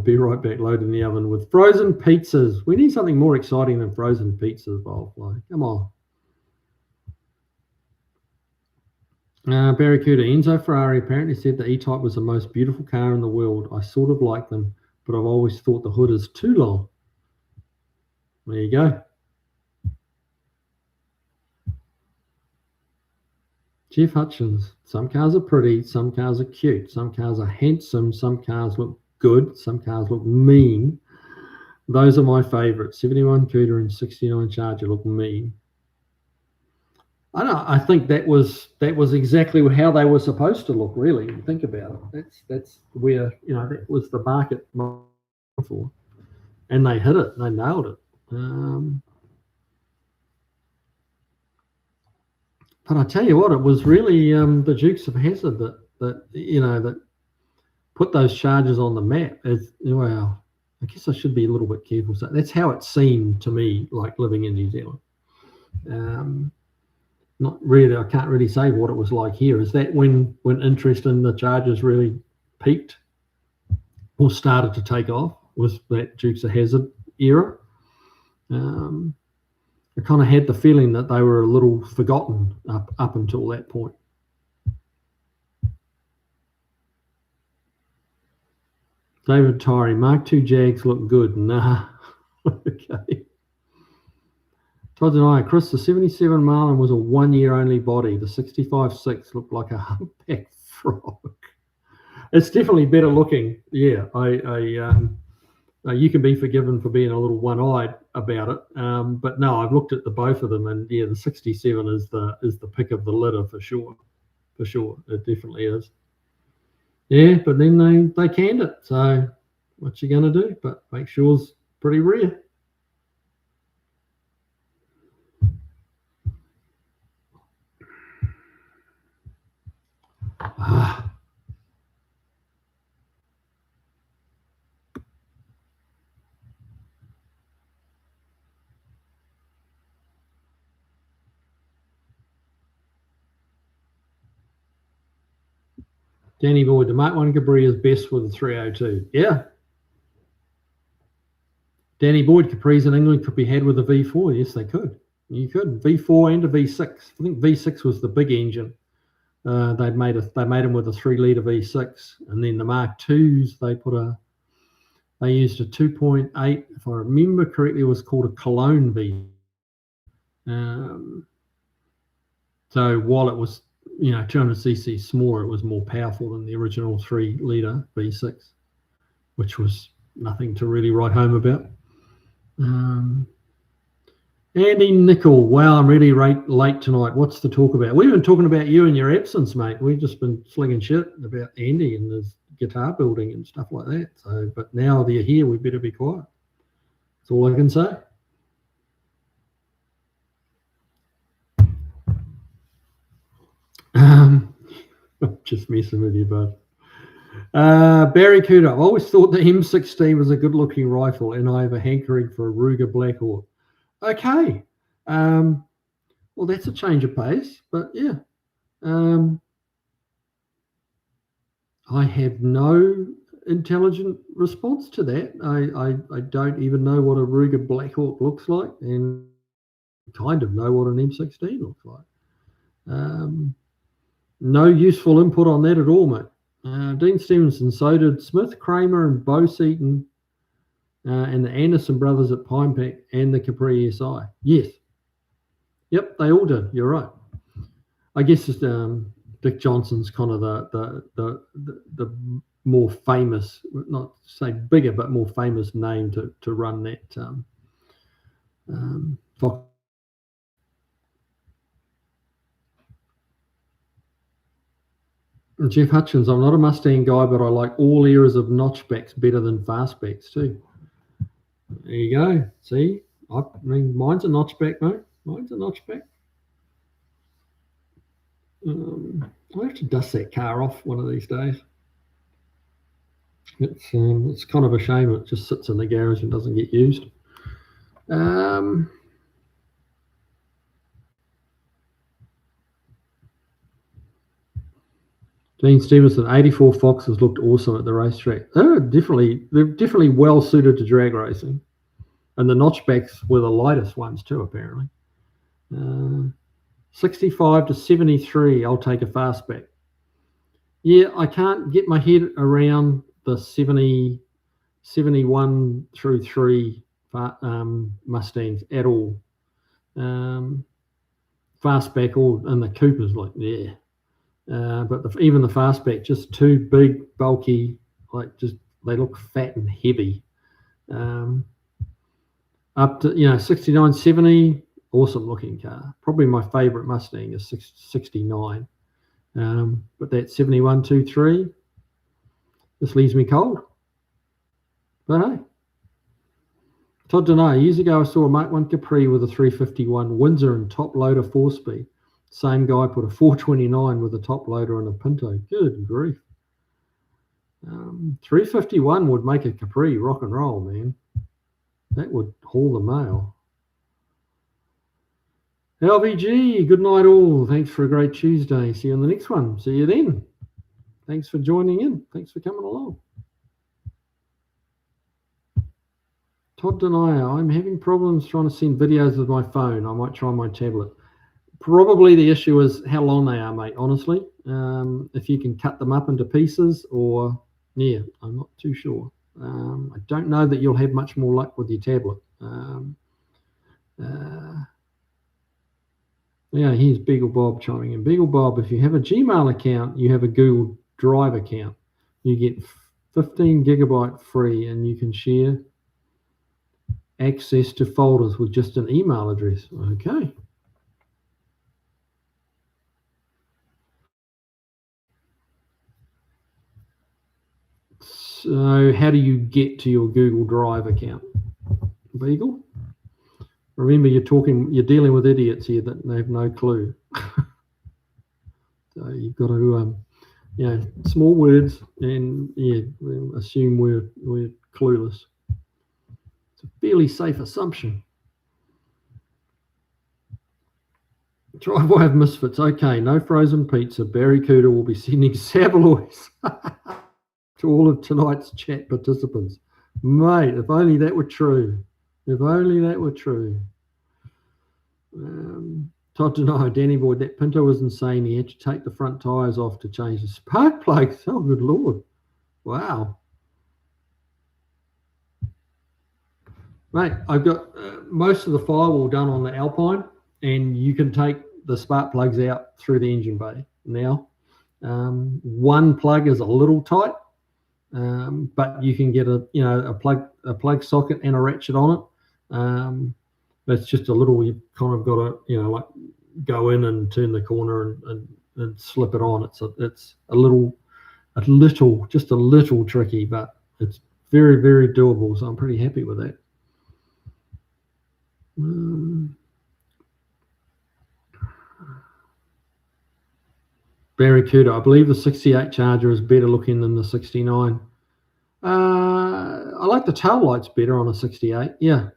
be right back, load in the oven with frozen pizzas. We need something more exciting than frozen pizzas, Barfly. Come on. Barracuda, Enzo Ferrari apparently said the E-Type was the most beautiful car in the world. I sort of like them, but I've always thought the hood is too long. There you go. Jeff Hutchins, some cars are pretty, some cars are cute, some cars are handsome, some cars look good, some cars look mean. Those are my favourites. 71 Cuda and 69 Charger look mean. I know. I think that was exactly how they were supposed to look. Really, think about it. That's where that was the market for, and they hit it. They nailed it. But I tell you what, it was really the Dukes of Hazzard that put those Chargers on the map. Well, I guess I should be a little bit careful. So that's how it seemed to me, like living in New Zealand. Not really. I can't really say what it was like here. Is that when interest in the Chargers really peaked or started to take off? Was that Dukes of Hazzard era? I kind of had the feeling that they were a little forgotten up until that point. David Tyree, Mark II Jags look good. Nah. Okay. Todd and I, Chris, the 77 Marlin was a 1 year only body. The 65.6 looked like a humpback frog. It's definitely better looking. Yeah, you can be forgiven for being a little one-eyed about it, but no, I've looked at the both of them, and yeah, the 67 is the pick of the litter for sure. For sure, it definitely is. Yeah, but then they canned it, so what you gonna do? But make sure it's pretty rare. Danny Boyd, the Mark 1 Capri is best with the 302. Yeah. Danny Boyd, Capris in England could be had with a V4. Yes, they could. You could. V4 and a V6. I think V6 was the big engine. They made them with a 3-litre V6, and then the Mark IIs they used a 2.8, if I remember correctly, it was called a Cologne V. So while it was 200cc smaller, it was more powerful than the original 3-litre V6, which was nothing to really write home about. Andy Nickel, wow, I'm really late tonight. What's the talk about? We've been talking about you and your absence, mate. We've just been slinging shit about Andy and his guitar building and stuff like that. So, but now that you're here, we better be quiet. That's all I can say. I'm just messing with you, bud. Barry Cooter, I've always thought the M16 was a good-looking rifle, and I have a hankering for a Ruger Black Hawk. Okay. Well, that's a change of pace, but yeah. I have no intelligent response to that. I don't even know what a Ruger Black Hawk looks like, and kind of know what an M16 looks like. No useful input on that at all, mate. Dean Stevenson, so did Smith, Kramer, and Bo Seaton, and the Anderson brothers at Pine Pack and the Capri SI. Yes. Yep, they all did. You're right. I guess Dick Johnson's kind of the more famous, not say bigger, but more famous name to run that Fox. Jeff Hutchins, I'm not a Mustang guy, but I like all eras of notchbacks better than fastbacks too. There you go. See, I mean, mine's a notchback, mate. Mine's a notchback. I'll have to dust that car off one of these days. It's kind of a shame it just sits in the garage and doesn't get used. Dean Stevenson, 84 Foxes looked awesome at the racetrack. They're definitely well suited to drag racing. And the notchbacks were the lightest ones too, apparently. 65 to 73, I'll take a fastback. Yeah, I can't get my head around the 71 through 3 Mustangs at all. Fastback and the Coopers, like, yeah. But even the fastback, just too big, bulky, like just they look fat and heavy. Up to 69, 70, awesome looking car. Probably my favorite Mustang is 69. But that 71 2.3 just leaves me cold. But hey, Todd Denay, years ago I saw a Mark 1 Capri with a 351 Windsor and top loader 4-speed. Same guy put a 429 with a top loader and a Pinto. Good grief. 351 would make a Capri rock and roll, man. That would haul the mail. LVG, good night all. Thanks for a great Tuesday. See you on the next one. See you then. Thanks for joining in. Thanks for coming along. Todd Denier, I'm having problems trying to send videos with my phone. I might try my tablet. Probably the issue is how long they are, mate, honestly. If you can cut them up into pieces or, yeah, I'm not too sure. I don't know that you'll have much more luck with your tablet. Yeah, here's Beagle Bob chiming in. Beagle Bob, if you have a Gmail account, you have a Google Drive account. You get 15 gigabyte free and you can share access to folders with just an email address. Okay. So how do you get to your Google Drive account, Beagle? Remember, you're dealing with idiots here that they have no clue. So you've got to, small words and assume we're clueless. It's a fairly safe assumption. Driveway of Misfits. Okay, no frozen pizza. Barracuda will be sending Savaloys to all of tonight's chat participants. Mate, if only that were true. If only that were true. Todd Denial, Danny Boyd, that Pinto was insane. He had to take the front tyres off to change the spark plugs. Oh, good Lord. Wow. Mate, I've got most of the firewall done on the Alpine, and you can take the spark plugs out through the engine bay now. One plug is a little tight, but you can get a plug socket and a ratchet on it. It's just a little. You kind of got to like go in and turn the corner and slip it on. It's a little tricky, but it's very, very doable. So I'm pretty happy with that. Barracuda, I believe the 68 Charger is better looking than the 69. I like the tail lights better on a 68. Yeah.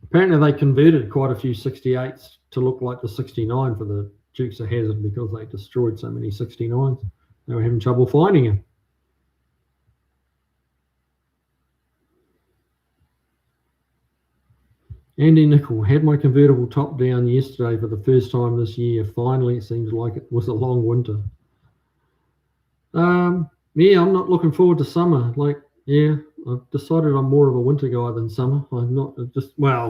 Apparently they converted quite a few 68s to look like the 69 for the Dukes of Hazzard because they destroyed so many 69s. They were having trouble finding them. Andy Nickel, had my convertible top down yesterday for the first time this year. Finally, it seems like it was a long winter. Yeah, I'm not looking forward to summer. I've decided I'm more of a winter guy than summer. I'm not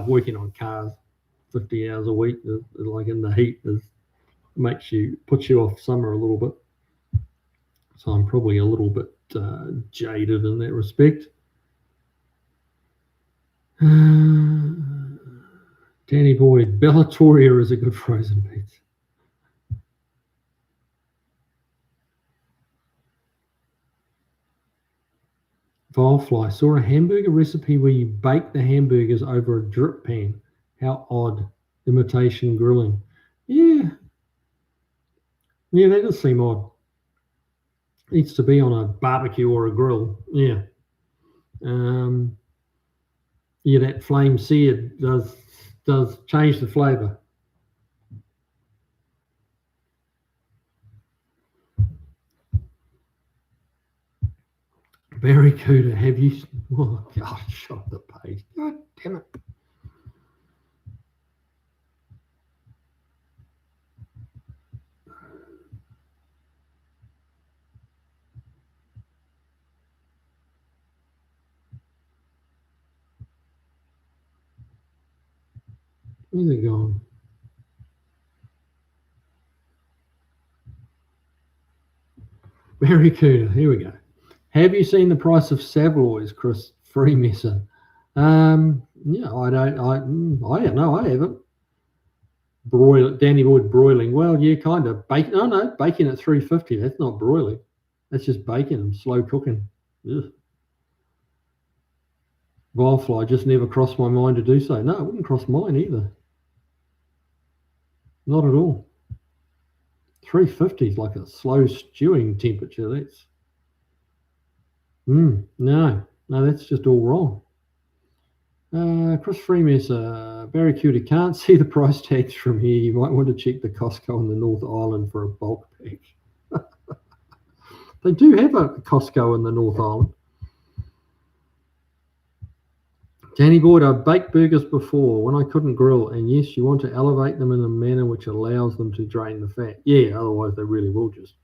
working on cars 50 hours a week, like in the heat, puts you off summer a little bit. So I'm probably a little bit jaded in that respect. Danny Boyd, Bellatoria is a good frozen pizza. Vilefly, saw a hamburger recipe where you bake the hamburgers over a drip pan. How odd. Imitation grilling. Yeah. Yeah, that does seem odd. Needs to be on a barbecue or a grill. Yeah. Yeah, that flame seared does change the flavour. Barracuda, have you? Oh God, shot the page. God damn it. Where's it gone? Barracuda, here we go. Have you seen the price of Savoys, Chris Freemasson? Yeah, I don't know, I haven't. Danny Boyd broiling. Well, yeah, kind of. Bacon. Oh no, bacon at 350. That's not broiling. That's just baking them, slow cooking. Ugh. Vilefly just never crossed my mind to do so. No, it wouldn't cross mine either. Not at all. 350 is like a slow stewing temperature. That's no, that's just all wrong. Chris Freemas, Barracuda, can't see the price tags from here. You might want to check the Costco in the North Island for a bulk pack. They do have a Costco in the North Island. Danny Boyd, I've baked burgers before when I couldn't grill, and yes, you want to elevate them in a manner which allows them to drain the fat. Yeah, otherwise they really will just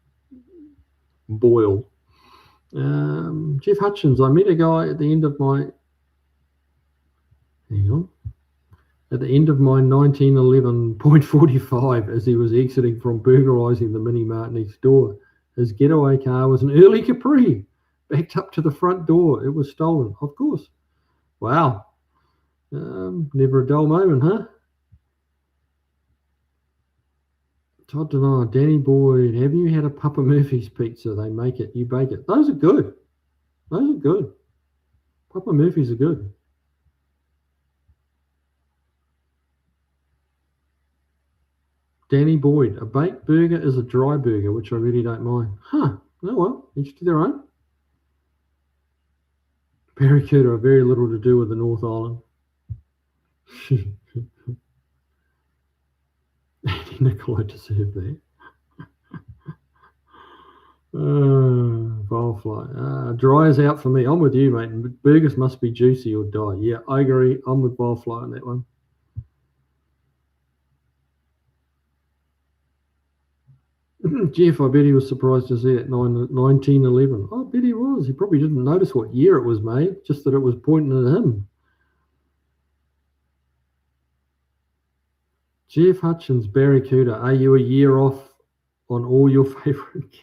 boil. Jeff Hutchins, I met a guy at the end of my 1911.45 as he was exiting from burglarizing the mini mart next door. His getaway car was an early Capri, backed up to the front door. It was stolen, of course. Wow. Never a dull moment, huh? Todd Denial, Danny Boyd, have you had a Papa Murphy's pizza? They make it, you bake it. Those are good. Papa Murphy's are good. Danny Boyd, a baked burger is a dry burger, which I really don't mind. Huh. Oh well, each to their own. Barracuda are very little to do with the North Island. Andy Nicola deserved that. Vilefly. Dry is out for me. I'm with you, mate. Burgers must be juicy or die. Yeah, I agree. I'm with Vilefly on that one. Jeff, I bet he was surprised to see it 1911. I bet he was. He probably didn't notice what year it was made, just that it was pointing at him. Jeff Hutchins, Barracuda, are you a year off on all your favourite?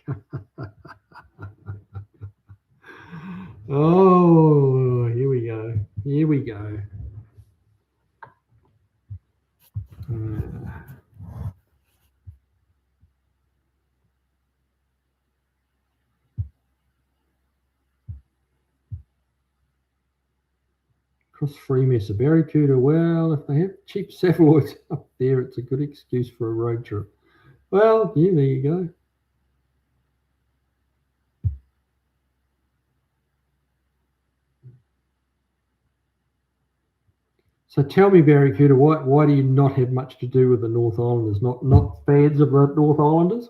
Oh, here we go. Chris Freemas, a Barracuda. Well, if they have cheap satellites up there, it's a good excuse for a road trip. Well, yeah, there you go. So tell me, Barracuda, why do you not have much to do with the North Islanders? Not fans of the North Islanders?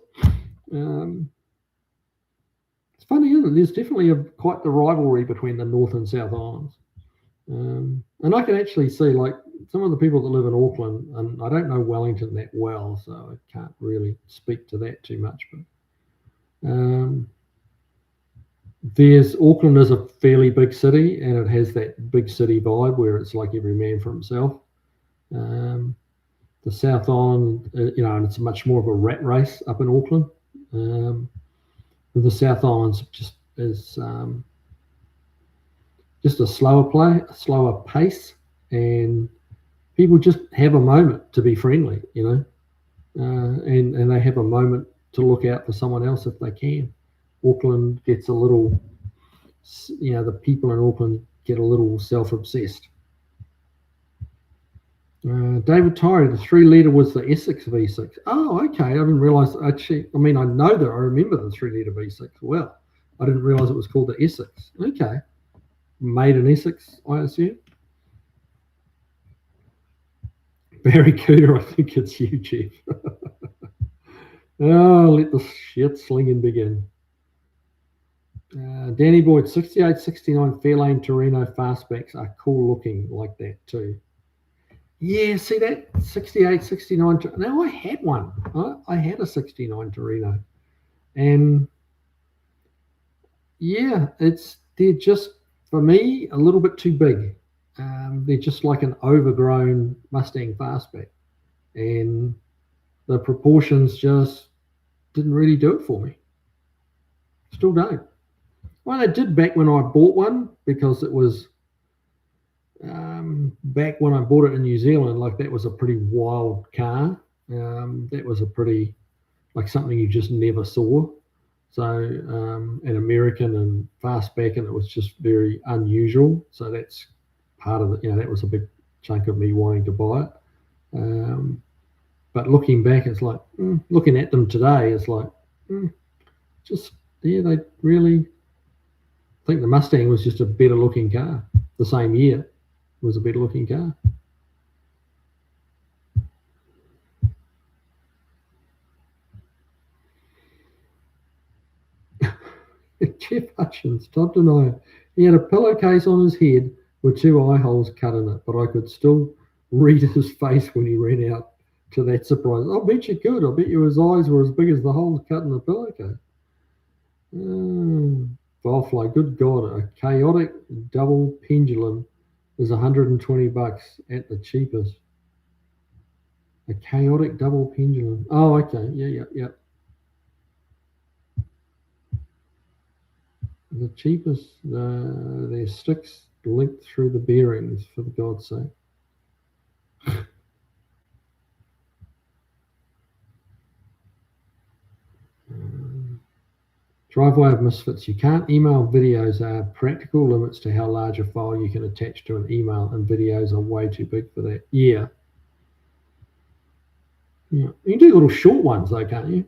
It's funny, isn't it? There's definitely quite the rivalry between the North and South Islands. And I can actually see, like, some of the people that live in Auckland, and I don't know Wellington that well, so I can't really speak to that too much. But Auckland is a fairly big city, and it has that big city vibe where it's like every man for himself. The South Island, and it's much more of a rat race up in Auckland. The South Island's just is just a slower pace, and people just have a moment to be friendly, and they have a moment to look out for someone else if they can. Auckland gets a little, the people in Auckland get a little self-obsessed. David Tyree, the 3-litre was the Essex V6. Oh, okay. I didn't realise. Actually, I mean, I know that I remember the 3-litre V6 well. I didn't realise it was called the Essex. Okay. Made in Essex, I assume. Barry Cooter, I think it's you, Jeff. Oh, let the shit slinging begin. Danny Boyd, 68, 69 Fairlane Torino fastbacks are cool looking like that too. Yeah, see that 68, 69. Now I had one. I had a 69 Torino, and yeah, they're just for me a little bit too big. They're just like an overgrown Mustang fastback, and the proportions just didn't really do it for me. Still don't. Well, they did back when I bought one, because it was back when I bought it in New Zealand. Like, that was a pretty wild car. That was a pretty, like, something you just never saw. So an American and fastback, and it was just very unusual. So that's part of it. That was a big chunk of me wanting to buy it. But looking back, it's like, looking at them today, it's like, they really think the Mustang was just a better looking car. The same year, it was a better looking car. Jeff Hutchins, Todd Denier. He had a pillowcase on his head with 2 eye holes cut in it, but I could still read his face when he ran out to that surprise. I'll bet you could. I bet you his eyes were as big as the holes cut in the pillowcase. Barfly, good God, a chaotic double pendulum is $120 at the cheapest. A chaotic double pendulum. Oh, okay. Yeah. The cheapest, their sticks linked through the bearings, for God's sake. Driveway of Misfits. You can't email videos. There are practical limits to how large a file you can attach to an email, and videos are way too big for that. Yeah. You can do little short ones though, can't you?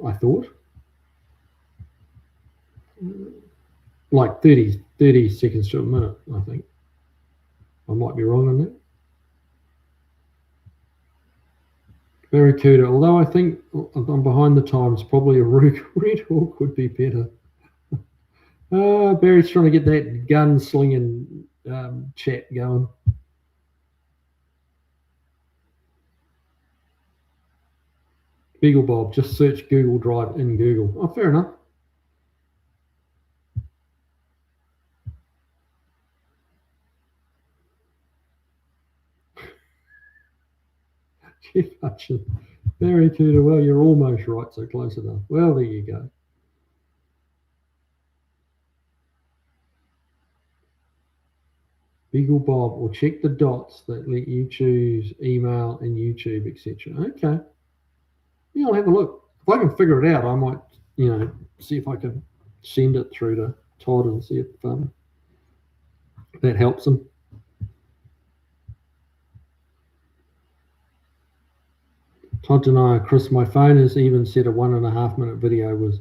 I thought. Like 30 seconds to a minute, I think. I might be wrong on that. Barracuda, although I think I'm behind the times, probably a Red Hawk would be better. Barry's trying to get that gun slinging chat going. Beagle Bob, just search Google Drive in Google. Oh, fair enough. Jeff Hutchins, Barracuda, well, you're almost right, so close enough. Well, there you go. Beagle Bob, or check the dots that let you choose email and YouTube, etc. Okay. Yeah, I'll have a look. If I can figure it out, I might, see if I can send it through to Todd and see if that helps him. Todd Denier, Chris, my phone has even said a 1.5 minute video was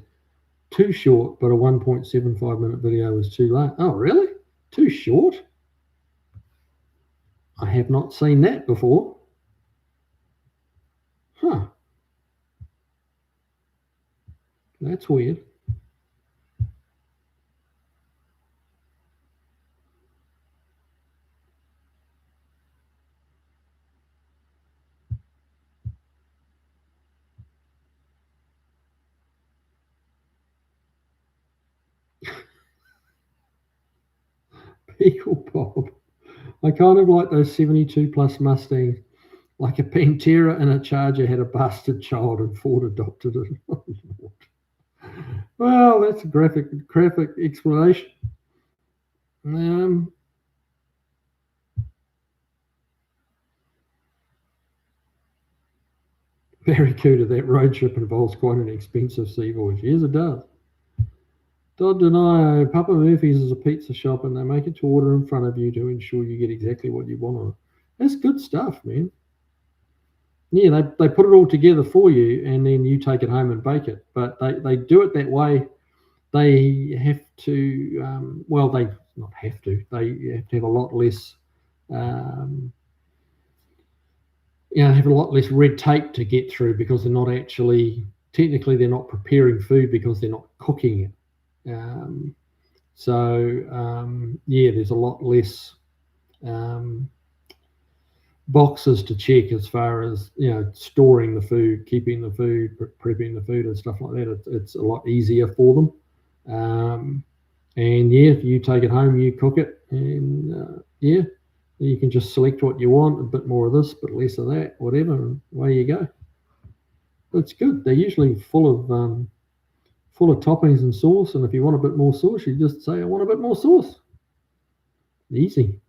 too short, but a 1.75 minute video was too long. Oh, really? Too short? I have not seen that before. Huh. That's weird. Beagle Bob. I kind of like those 72 plus Mustangs like a Pantera in a Charger had a bastard child and Ford adopted it. Well, that's a graphic explanation. Barracuda, that road trip involves quite an expensive sea voyage. Yes, it does. Todd Denio, Papa Murphy's is a pizza shop and they make it to order in front of you to ensure you get exactly what you want on it. That's good stuff, man. Yeah, they put it all together for you and then you take it home and bake it. But they do it that way. They have to, well, they not have to. They have to have a lot less, have a lot less red tape to get through because they're not actually, technically, they're not preparing food because they're not cooking it. There's a lot less boxes to check as far as storing the food, keeping the food, prepping the food and stuff like that. It's a lot easier for them. If you take it home, you cook it, and you can just select what you want, a bit more of this, but less of that, whatever, and away you go. It's good. They're usually full of toppings and sauce, and if you want a bit more sauce, you just say, I want a bit more sauce. Easy.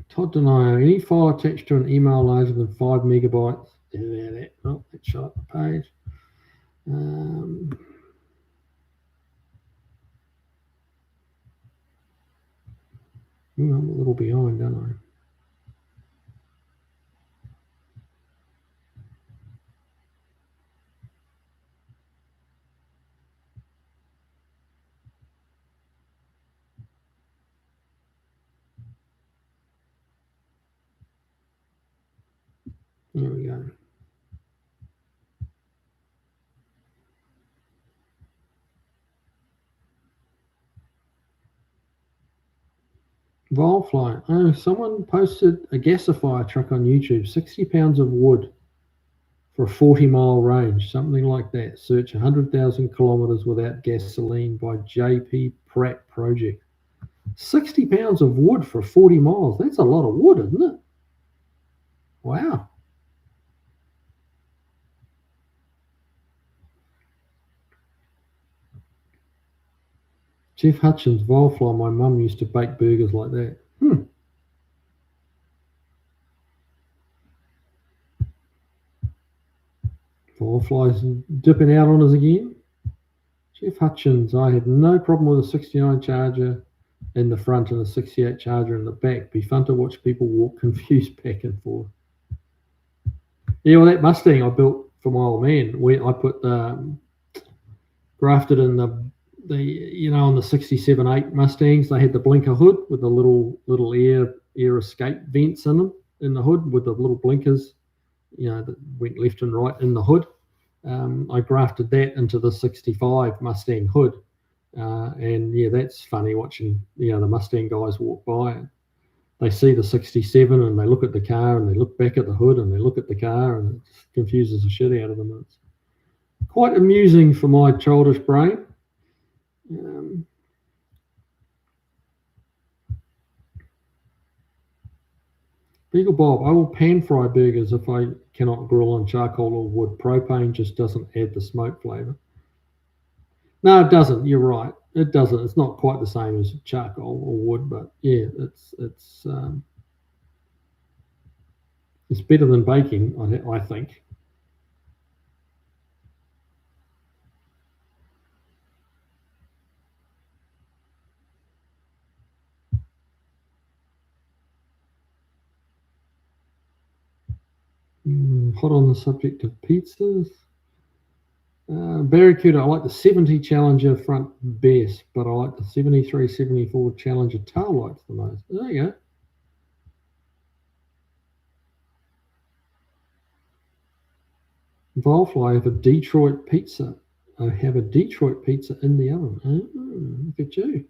Todd Denio, any file attached to an email larger than 5 megabytes. That shut up the page. I'm a little behind, don't I? There we go. Wildfire. Oh, someone posted a gasifier truck on YouTube, 60 pounds of wood for a 40-mile range, something like that. Search 100,000 kilometers without gasoline by JP Pratt Project. 60 pounds of wood for 40 miles. That's a lot of wood, isn't it? Wow. Jeff Hutchins, Wildfly. My mum used to bake burgers like that. Wildfly's dipping out on us again. Jeff Hutchins, I had no problem with a 69 Charger in the front and a 68 Charger in the back. Be fun to watch people walk confused back and forth. Yeah, well, that Mustang I built for my old man, where I put grafted in on the 67-8 Mustangs, they had the blinker hood with the little air escape vents in them in the hood with the little blinkers, that went left and right in the hood. I grafted that into the 65 Mustang hood. That's funny watching, the Mustang guys walk by and they see the 67 and they look at the car and they look back at the hood and they look at the car and it confuses the shit out of them. It's quite amusing for my childish brain. Beagle Bob, I will pan fry burgers if I cannot grill on charcoal or wood. Propane just doesn't add the smoke flavour. No, it doesn't. You're right. It doesn't. It's not quite the same as charcoal or wood, but yeah, it's better than baking, I think. Hot on the subject of pizzas. Barracuda, I like the 70 Challenger front best, but I like the 73, 74 Challenger tail lights the most. There you go. Wildfly, I have a Detroit pizza. I have a Detroit pizza in the oven. Oh, look at you.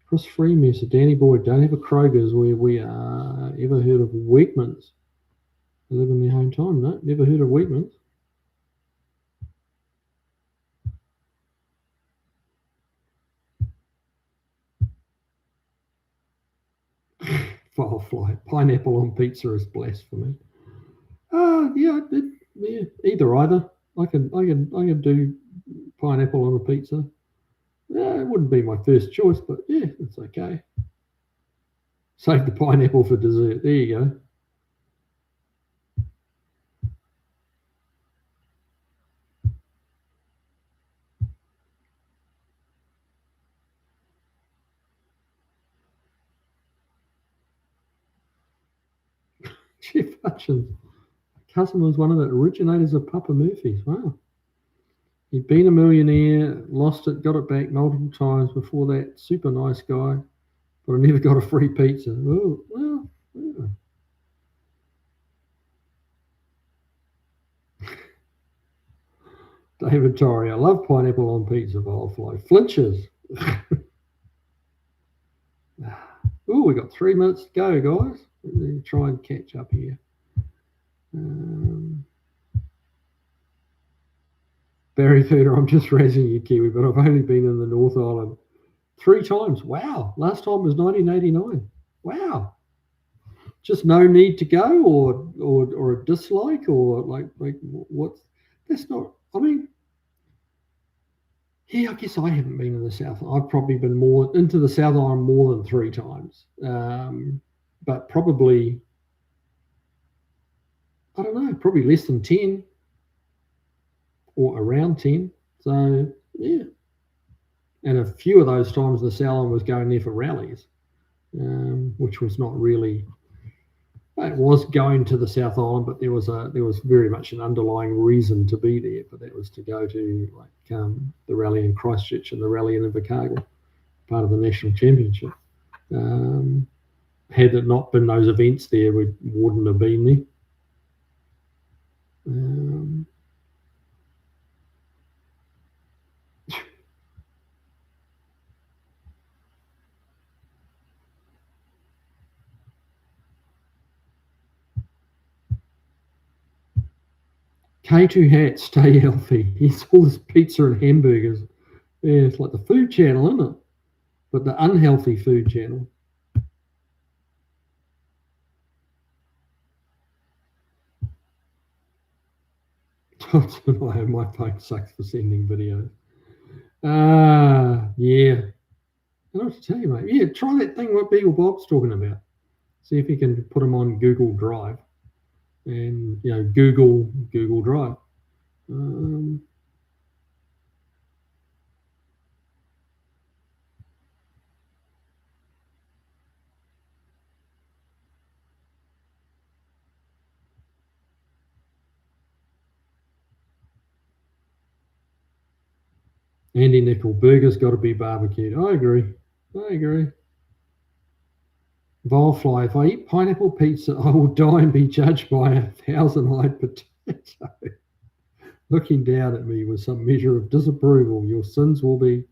Chris Freemuser, Danny Boyd, don't have a Kroger's where we are. Ever heard of Wegmans? I live in my hometown, no? Never heard of Wegmans. Firefly. Pineapple on pizza is blasphemy. Yeah, either. I can do pineapple on a pizza. Yeah, it wouldn't be my first choice, but yeah, it's okay. Save the pineapple for dessert. There you go. Jeff Hutchins. Cousin was one of the originators of Papa Murphy's. Wow. He'd been a millionaire, lost it, got it back multiple times before that. Super nice guy, but I never got a free pizza. Oh, well, yeah. David Torrey, I love pineapple on pizza. Firefly flinches. Oh, we got 3 minutes to go, guys. We'll try and catch up here. Barry Fooder, I'm just razzing you, Kiwi, but I've only been in the North Island 3 times. Wow. Last time was 1989. Wow. Just no need to go, or a dislike, or like what? That's not. I mean, yeah, I guess I haven't been in the South. I've probably been more into the South Island more than 3 times, but probably, I don't know, probably less than 10 or around 10. So yeah, and a few of those times the South Island was going there for rallies, which was not really. It was going to the South Island, but there was very much an underlying reason to be there. But that was to go to the rally in Christchurch and the rally in Invercargill, part of the national championship. Had it not been those events there, we wouldn't have been there. K2 Hat, stay healthy. It's all this pizza and hamburgers. Yeah, it's like the food channel, isn't it? But the unhealthy food channel. My phone sucks for sending videos. Yeah. I know what to tell you, mate. Yeah, try that thing what Beagle Bob's talking about. See if you can put them on Google Drive, and Google Drive. Andy Nickel, burgers got to be barbecued. I agree. Volfly, if I eat pineapple pizza, I will die and be judged by a 1,000-eyed potato looking down at me with some measure of disapproval. Your sins will be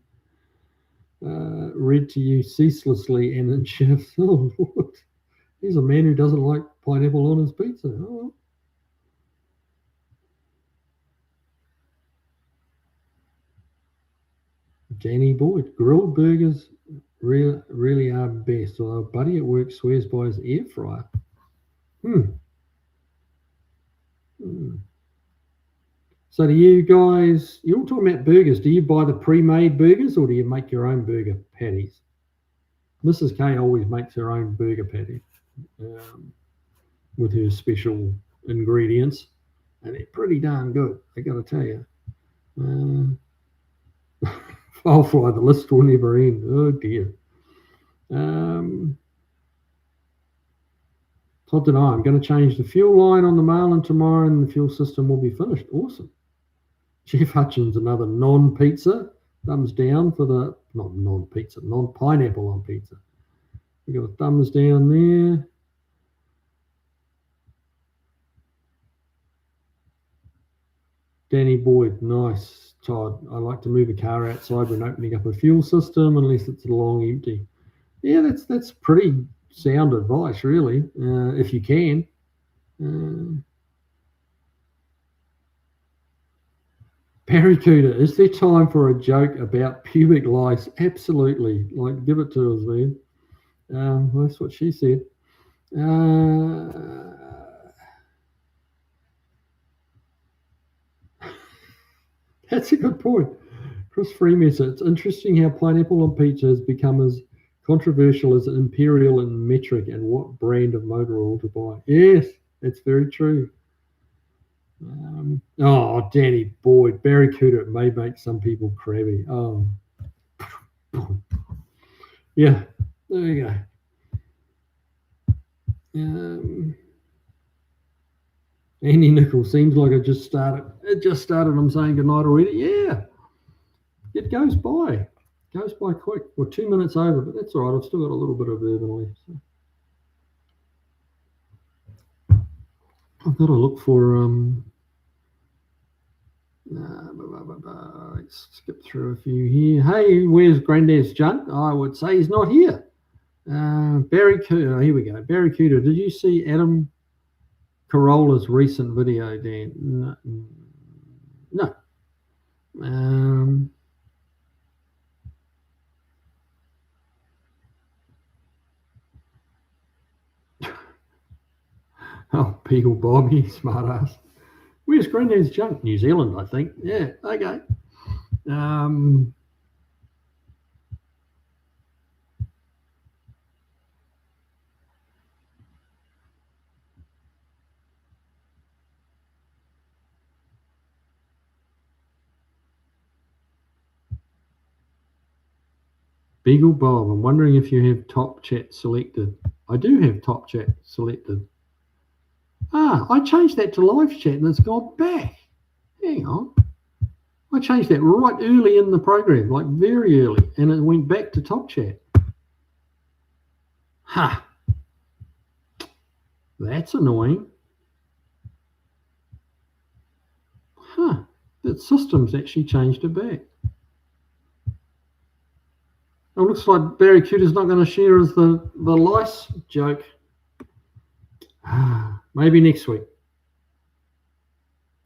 read to you ceaselessly and in shifts. Oh, Lord. He's a man who doesn't like pineapple on his pizza. Oh. Danny Boyd, grilled burgers really are best. Although a buddy at work swears by his air fryer. So do you guys, you're all talking about burgers. Do you buy the pre-made burgers or do you make your own burger patties? Mrs. K always makes her own burger patty with her special ingredients, and they're pretty darn good, I got to tell you. Firefly, the list will never end. Oh dear. Todd and I'm going to change the fuel line on the Marlin tomorrow, and the fuel system will be finished. Awesome. Jeff Hutchins, another non-pizza. Thumbs down for the non-pizza, non-pineapple on pizza. We got a thumbs down there. Danny Boyd, nice. Todd, I like to move a car outside when opening up a fuel system, unless it's long empty. Yeah, that's pretty sound advice, really, if you can. Barracuda, is there time for a joke about pubic lice? Absolutely. Like, give it to us, man. That's what she said. That's a good point. Chris Freemasson, it's interesting how pineapple on pizza has become as controversial as Imperial and Metric and what brand of motor oil to buy. Yes, that's very true. Danny Boyd, Barracuda may make some people crabby. Oh, yeah, there you go. Andy Nichols, seems like it just started. I'm saying goodnight already. Yeah, it goes by. Quick. We're 2 minutes over, but that's all right. I've still got a little bit of bourbon left. So. I've got to look for let's skip through a few here. Hey, where's Granddad's junk? I would say he's not here. Barracuda, here we go. Barracuda, did you see Adam Carolla's recent video, Dan? No. Oh, Beagle Bobby, smart ass. Where's Granddad's junk? New Zealand, I think. Yeah, okay. Beagle Bob, I'm wondering if you have top chat selected. I do have top chat selected. I changed that to live chat and it's gone back. Hang on. I changed that right early in the program, like very early, and it went back to top chat. Ha! That's annoying. Huh. The system's actually changed it back. It looks like Barracuda's not going to share as the lice joke. Maybe next week.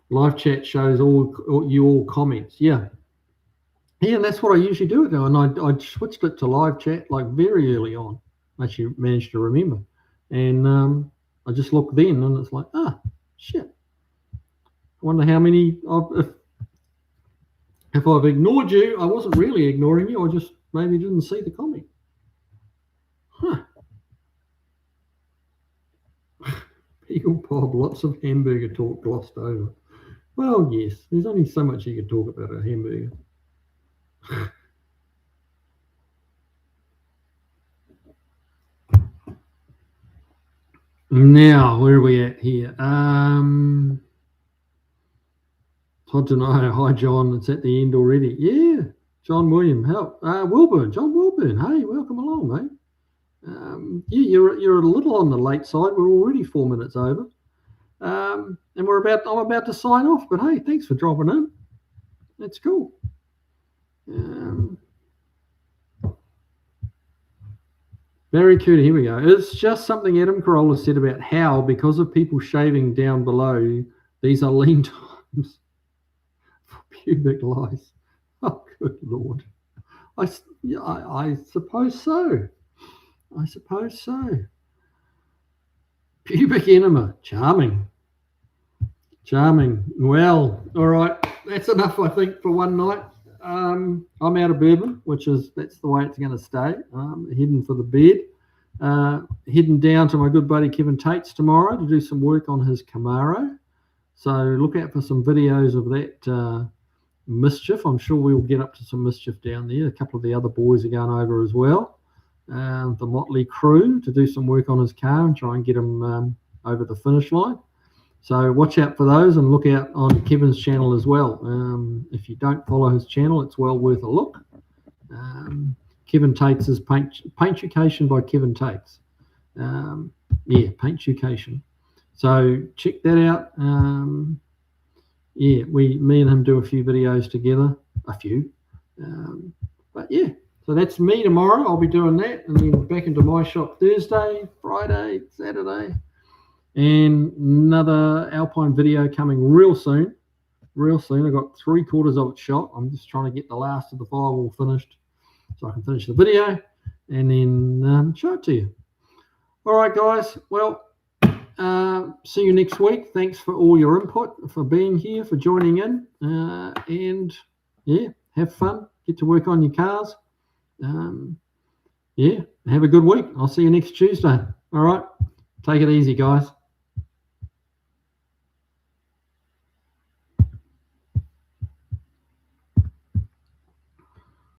Live chat shows all comments. Yeah, and that's what I usually do it now. And I switched it to live chat like very early on. I actually managed to remember, and I just looked then, and it's like, shit. I wonder how many if I've ignored you. I wasn't really ignoring you. I just maybe didn't see the comment. Huh. Eagle Bob, lots of hamburger talk glossed over. Well, yes, there's only so much you can talk about a hamburger. Now, where are we at here? I don't know. Hi, John. It's at the end already. Yeah, John William. Help. Wilburn. John Wilburn. Hey, welcome along, mate. You're a little on the late side. We're already 4 minutes over. And I'm about to sign off, but hey, thanks for dropping in. That's cool. Barracuda, here we go. It's just something Adam Carolla said about how, because of people shaving down below, these are lean times for pubic lice. Oh, good Lord. I suppose so. I suppose so. Pubic enema. Charming. Well, all right. That's enough, I think, for one night. I'm out of bourbon, that's the way it's going to stay. Heading for the bed. Heading down to my good buddy Kevin Tate's tomorrow to do some work on his Camaro. So look out for some videos of that mischief. I'm sure we'll get up to some mischief down there. A couple of the other boys are going over as well. The Motley crew to do some work on his car and try and get him over the finish line. So watch out for those and look out on Kevin's channel as well. If you don't follow his channel, it's well worth a look. Kevin Tate's is Paintucation by Kevin Tate's. Paintucation. So check that out. Me and him do a few videos together. So that's me tomorrow. I'll be doing that, and then back into my shop Thursday, Friday, Saturday, and another Alpine video coming real soon. I got 3/4 of it shot. I'm just trying to get the last of the firewall finished so I can finish the video and then show it to you. All right, guys. Well, see you next week. Thanks for all your input, for being here, for joining in, and yeah, have fun. Get to work on your cars. Yeah, have a good week. I'll see you next Tuesday. All right, take it easy, guys.